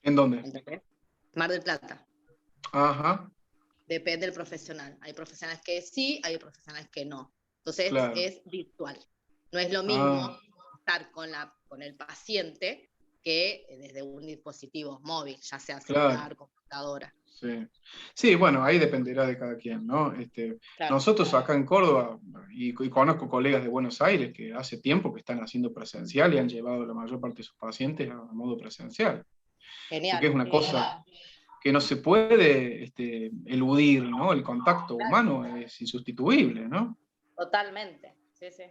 Speaker 1: ¿En dónde?
Speaker 3: ¿Entendés? Mar del Plata.
Speaker 1: Ajá,
Speaker 3: Depende del profesional. Hay profesionales que sí, hay profesionales que no. Entonces
Speaker 1: claro.
Speaker 3: es virtual. No es lo mismo
Speaker 1: Ah,
Speaker 3: estar con el paciente que desde un dispositivo móvil, ya sea
Speaker 1: claro.
Speaker 3: celular, computadora.
Speaker 1: Sí. Sí, bueno, ahí dependerá de cada quien, ¿no?
Speaker 3: Claro.
Speaker 1: Nosotros acá en Córdoba, y conozco colegas de Buenos Aires que hace tiempo que están haciendo presencial y han llevado la mayor parte de sus pacientes a modo presencial, porque es
Speaker 3: Genial.
Speaker 1: una cosa que no se puede eludir, ¿no? El contacto humano es insustituible, ¿no?
Speaker 3: Totalmente. Sí, sí.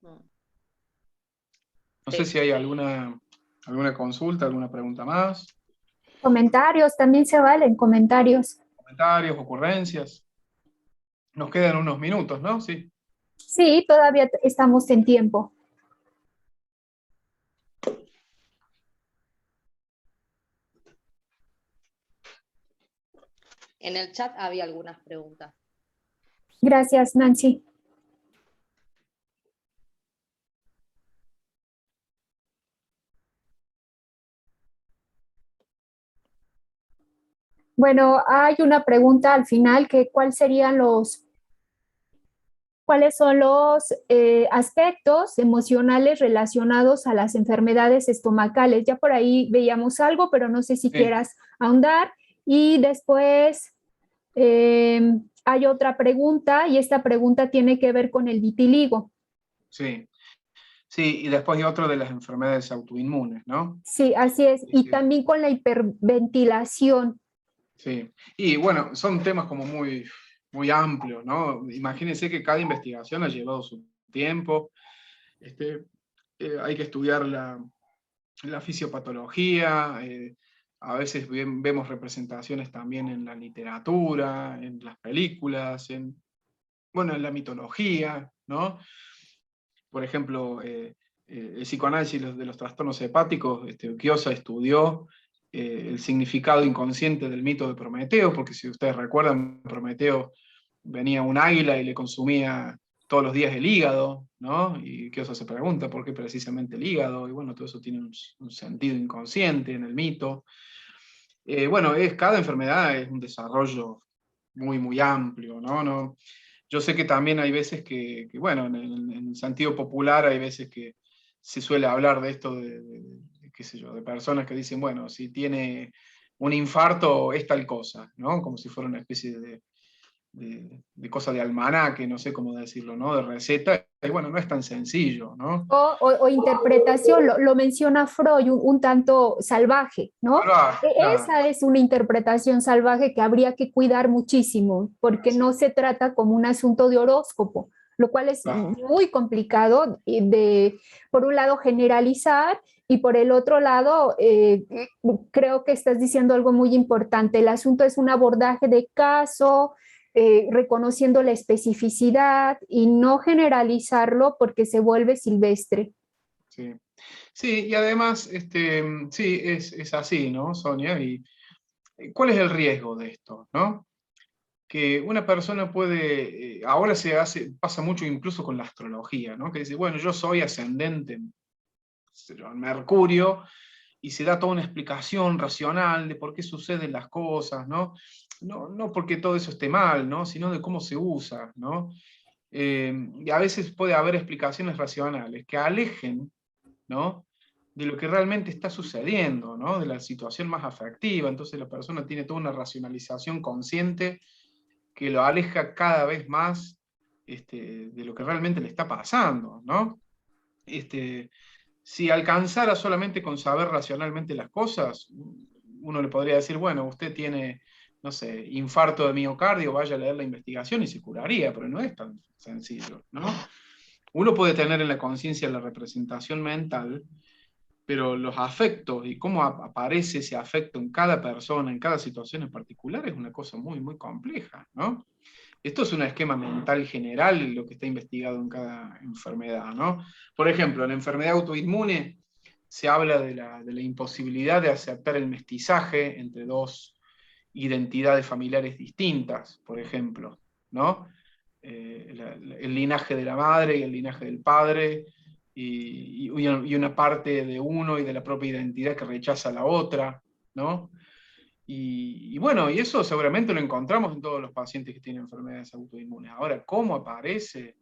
Speaker 1: No sé
Speaker 3: Sí.
Speaker 1: si hay alguna consulta, alguna pregunta más,
Speaker 2: Comentarios, también se valen comentarios.
Speaker 1: comentarios, ocurrencias. Nos quedan unos minutos, ¿no? Sí.
Speaker 2: Sí, todavía estamos en tiempo.
Speaker 3: En el chat había algunas preguntas.
Speaker 2: Gracias, Nancy. Bueno, hay una pregunta al final que cuáles son los aspectos emocionales relacionados a las enfermedades estomacales. Ya por ahí veíamos algo, pero no sé si quieras ahondar. Y después hay otra pregunta y esta pregunta tiene que ver con el vitiligo.
Speaker 1: Sí. Sí, y después hay otro de las enfermedades autoinmunes, ¿no?
Speaker 2: Sí, así es. Y también con la hiperventilación.
Speaker 1: Sí, y bueno, son temas como muy, muy amplios, ¿no? Imagínense que cada investigación ha llevado su tiempo. Hay que estudiar la fisiopatología, a veces vemos representaciones también en la literatura, en las películas, bueno, en la mitología, ¿no? Por ejemplo, el psicoanálisis de los trastornos hepáticos, Quiosa estudió el significado inconsciente del mito de Prometeo, porque si ustedes recuerdan, Prometeo venía un águila y le consumía todos los días el hígado, ¿no? Y Quiosa se pregunta por qué precisamente el hígado, y bueno, todo eso tiene un sentido inconsciente en el mito. Bueno, cada enfermedad es un desarrollo muy, muy amplio, ¿no? Yo sé que también hay veces bueno, en el sentido popular hay veces que se suele hablar de esto qué sé yo, de personas que dicen, bueno, si tiene un infarto es tal cosa, ¿no? Como si fuera una especie de cosa de almanaque, no sé cómo decirlo, ¿no? De receta, y bueno, no es tan sencillo, ¿no?
Speaker 2: O interpretación, lo menciona Freud, un tanto salvaje, ¿no?
Speaker 1: Claro,
Speaker 2: Esa es una interpretación salvaje que habría que cuidar muchísimo, porque no se trata como un asunto de horóscopo, lo cual es
Speaker 1: claro.
Speaker 2: muy complicado por un lado, generalizar, y por el otro lado, creo que estás diciendo algo muy importante. El asunto es un abordaje de caso, reconociendo la especificidad y no generalizarlo porque se vuelve silvestre.
Speaker 1: Sí, sí, y además, sí, es así, ¿no, Sonia? Y ¿cuál es el riesgo de esto, no? Que una persona puede, ahora pasa mucho incluso con la astrología, ¿no? Que dice, bueno, yo soy ascendente en Mercurio, y se da toda una explicación racional de por qué suceden las cosas, ¿no? No porque todo eso esté mal, ¿no? Sino de cómo se usa, ¿no? Y a veces puede haber explicaciones racionales que alejen, ¿no? De lo que realmente está sucediendo, ¿no? De la situación más afectiva. Entonces la persona tiene toda una racionalización consciente que lo aleja cada vez más de lo que realmente le está pasando, ¿no? Si alcanzara solamente con saber racionalmente las cosas, uno le podría decir, bueno, usted tiene, no sé, infarto de miocardio, vaya a leer la investigación y se curaría, pero no es tan sencillo, ¿no? Uno puede tener en la conciencia la representación mental, pero los afectos y cómo aparece ese afecto en cada persona, en cada situación en particular, es una cosa muy, muy compleja, ¿no? Esto es un esquema mental general, lo que está investigado en cada enfermedad, ¿no? Por ejemplo, en la enfermedad autoinmune se habla de la imposibilidad de aceptar el mestizaje entre dos identidades familiares distintas, por ejemplo, ¿no? El linaje de la madre y el linaje del padre, y una parte de uno y de la propia identidad que rechaza a la otra, ¿no? Y bueno, y eso seguramente lo encontramos en todos los pacientes que tienen enfermedades autoinmunes. Ahora, ¿cómo aparece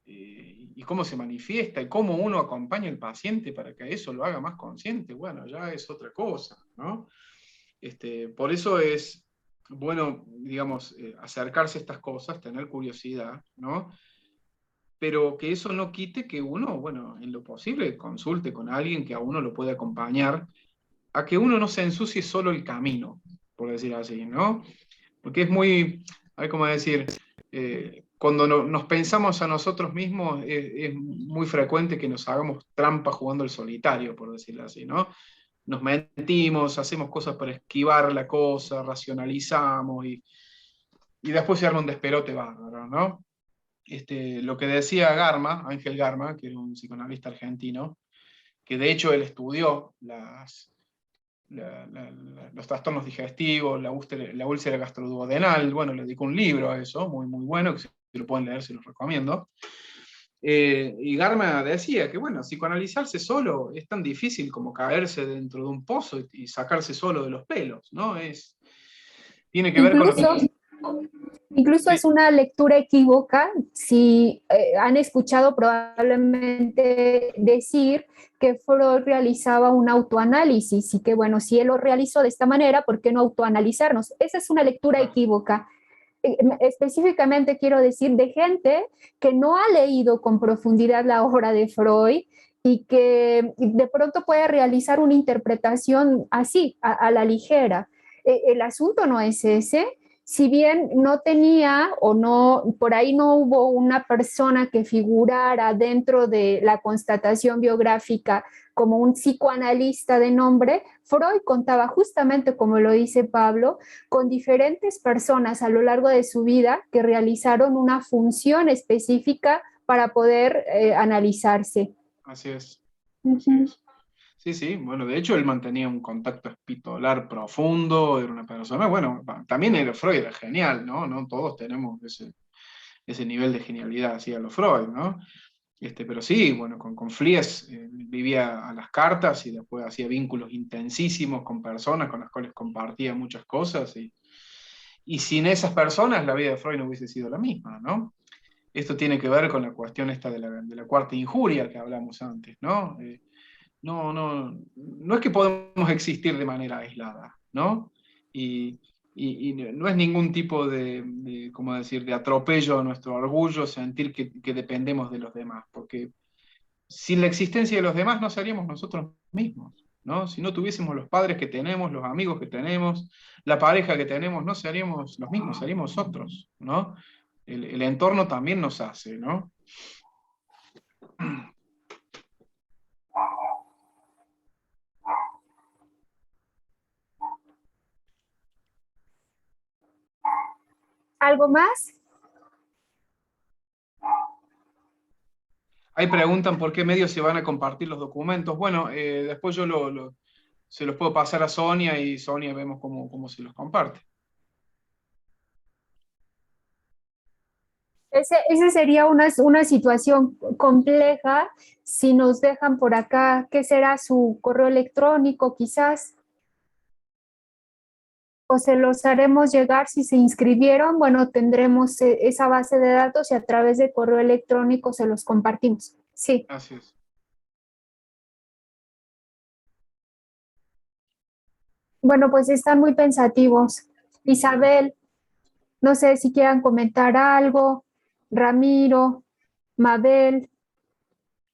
Speaker 1: y cómo se manifiesta y cómo uno acompaña al paciente para que eso lo haga más consciente? Bueno, ya es otra cosa, ¿no? Por eso es bueno, digamos, acercarse a estas cosas, tener curiosidad, ¿no? Pero que eso no quite que uno, bueno, en lo posible, consulte con alguien que a uno lo puede acompañar, a que uno no se ensucie solo el camino, por decir así, ¿no? Porque es muy, hay como decir, cuando nos pensamos a nosotros mismos, es muy frecuente que nos hagamos trampa jugando el solitario, por decirlo así, ¿no? Nos mentimos, hacemos cosas para esquivar la cosa, racionalizamos y después se arma un despelote bárbaro, ¿no? Lo que decía Garma, Ángel Garma, que era un psicoanalista argentino, que de hecho él estudió los trastornos digestivos, la úlcera gastroduodenal, bueno, le dedicó un libro a eso, muy, muy bueno, que si lo pueden leer, se los recomiendo. Y Garma decía que, bueno, psicoanalizarse solo es tan difícil como caerse dentro de un pozo y sacarse solo de los pelos, ¿no? Tiene que ver con lo que...
Speaker 2: Incluso
Speaker 1: Sí.
Speaker 2: es una lectura equívoca. Si han escuchado probablemente decir que Freud realizaba un autoanálisis y que, bueno, si él lo realizó de esta manera, ¿por qué no autoanalizarnos? Esa es una lectura equívoca. específicamente quiero decir de gente que no ha leído con profundidad la obra de Freud y que de pronto puede realizar una interpretación así, a la ligera. El asunto no es ese. Si bien no tenía o no, por ahí no hubo una persona que figurara dentro de la constatación biográfica como un psicoanalista de nombre, Freud contaba justamente, como lo dice Pablo, con diferentes personas a lo largo de su vida que realizaron una función específica para poder analizarse.
Speaker 1: Así es. Así
Speaker 2: Ujú.
Speaker 1: es. Sí, sí, bueno, de hecho él mantenía un contacto epistolar profundo, era una persona, bueno, también era Freud, era genial, ¿no? No todos tenemos ese nivel de genialidad así a lo Freud, ¿no? Pero sí, bueno, con Fliess vivía a las cartas y después hacía vínculos intensísimos con personas con las cuales compartía muchas cosas y sin esas personas la vida de Freud no hubiese sido la misma, ¿no? Esto tiene que ver con la cuestión esta de la cuarta injuria que hablamos antes, ¿no? No es que podemos existir de manera aislada, ¿no? Y no es ningún tipo ¿cómo decir?, de atropello a nuestro orgullo sentir que dependemos de los demás, porque sin la existencia de los demás no seríamos nosotros mismos, ¿no? Si no tuviésemos los padres que tenemos, los amigos que tenemos, la pareja que tenemos, no seríamos los mismos, seríamos otros, ¿no? El entorno también nos hace, ¿no?
Speaker 2: ¿Algo más?
Speaker 1: Ahí preguntan por qué medios se van a compartir los documentos. Bueno, después yo se los puedo pasar a Sonia y Sonia vemos cómo se los comparte.
Speaker 2: Ese sería una situación compleja si nos dejan por acá, ¿qué será su correo electrónico quizás? O se los haremos llegar si se inscribieron, bueno, tendremos esa base de datos y a través de correo electrónico se los compartimos. Sí.
Speaker 1: Así es.
Speaker 2: Bueno, pues están muy pensativos. Isabel, no sé si quieran comentar algo. Ramiro, Mabel,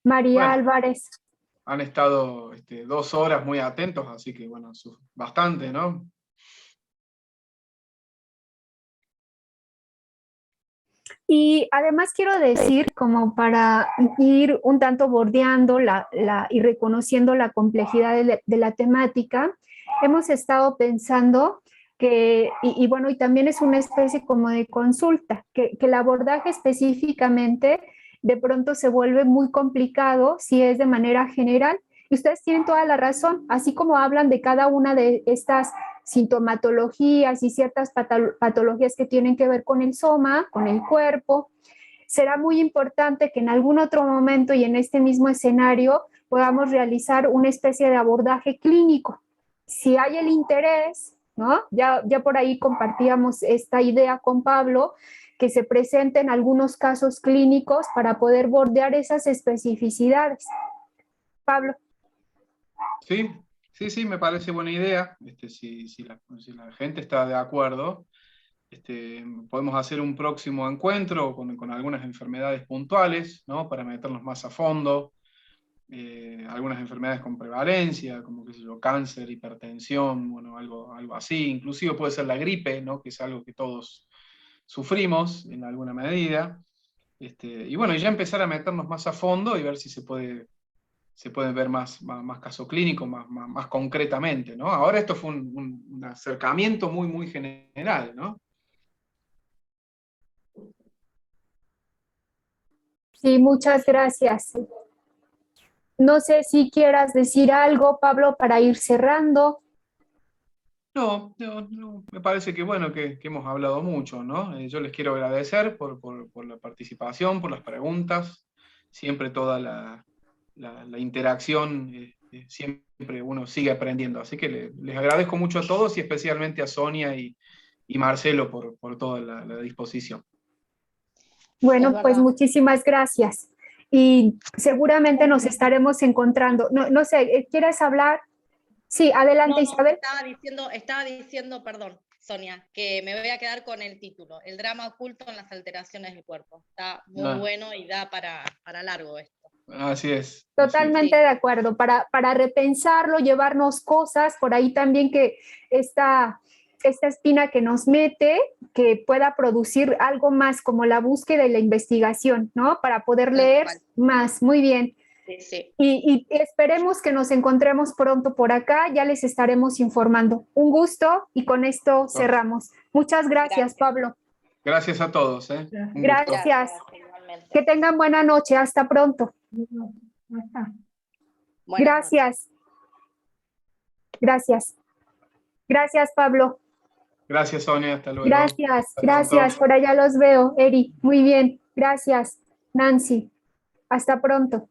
Speaker 2: María
Speaker 1: Bueno,
Speaker 2: Álvarez.
Speaker 1: han estado 2 horas muy atentos, así que bueno, bastante, ¿no?
Speaker 2: Y además quiero decir, como para ir un tanto bordeando y reconociendo la complejidad de la temática, hemos estado pensando que, y bueno, y también es una especie como de consulta, que el abordaje específicamente de pronto se vuelve muy complicado si es de manera general. Y ustedes tienen toda la razón, así como hablan de cada una de estas sintomatologías y ciertas patologías que tienen que ver con el soma, con el cuerpo. Será muy importante que en algún otro momento y en este mismo escenario podamos realizar una especie de abordaje clínico. Si hay el interés, ¿no? Ya por ahí compartíamos esta idea con Pablo, que se presenten algunos casos clínicos para poder bordear esas especificidades. Pablo.
Speaker 1: Sí, sí, me parece buena idea. Si la gente está de acuerdo, podemos hacer un próximo encuentro con algunas enfermedades puntuales, ¿no? Para meternos más a fondo. Algunas enfermedades con prevalencia, como qué sé yo, cáncer, hipertensión, bueno, algo así. Inclusive puede ser la gripe, ¿no? Que es algo que todos sufrimos en alguna medida. Y bueno, ya empezar a meternos más a fondo y ver si se pueden ver más casos clínicos, más concretamente, ¿no? Ahora esto fue un acercamiento muy general, ¿no?
Speaker 2: Sí, muchas gracias. No sé si quieras decir algo, Pablo, para ir cerrando.
Speaker 1: No, me parece que bueno, que hemos hablado mucho, ¿no? Yo les quiero agradecer por la participación, por las preguntas, siempre toda la interacción, siempre uno sigue aprendiendo, así que les agradezco mucho a todos y especialmente a Sonia y Marcelo por toda la disposición.
Speaker 2: Bueno, pues muchísimas gracias y seguramente nos estaremos encontrando. No sé, ¿quieres hablar? Sí, adelante, Isabel.
Speaker 3: Estaba diciendo, perdón, Sonia, que me voy a quedar con el título, El drama oculto en las alteraciones del cuerpo. Está muy bueno y da para largo esto.
Speaker 1: Así es.
Speaker 2: Totalmente
Speaker 3: Sí.
Speaker 2: de acuerdo, para repensarlo, llevarnos cosas, por ahí también que esta espina que nos mete, que pueda producir algo más como la búsqueda y la investigación, ¿no? Para poder leer más. Muy bien.
Speaker 3: Sí, sí.
Speaker 2: Y esperemos que nos encontremos pronto por acá, ya les estaremos informando. Un gusto y con esto cerramos. Muchas gracias, Pablo.
Speaker 1: Gracias a todos. Un
Speaker 2: Gracias.
Speaker 3: Igualmente.
Speaker 2: Que tengan buena noche. Hasta pronto. Gracias. Gracias. Gracias, Pablo.
Speaker 1: Gracias, Sonia. Hasta luego.
Speaker 2: Gracias,
Speaker 1: Hasta
Speaker 2: gracias.
Speaker 1: pronto.
Speaker 2: Por allá los veo, Eri. Muy bien. Gracias, Nancy. Hasta pronto.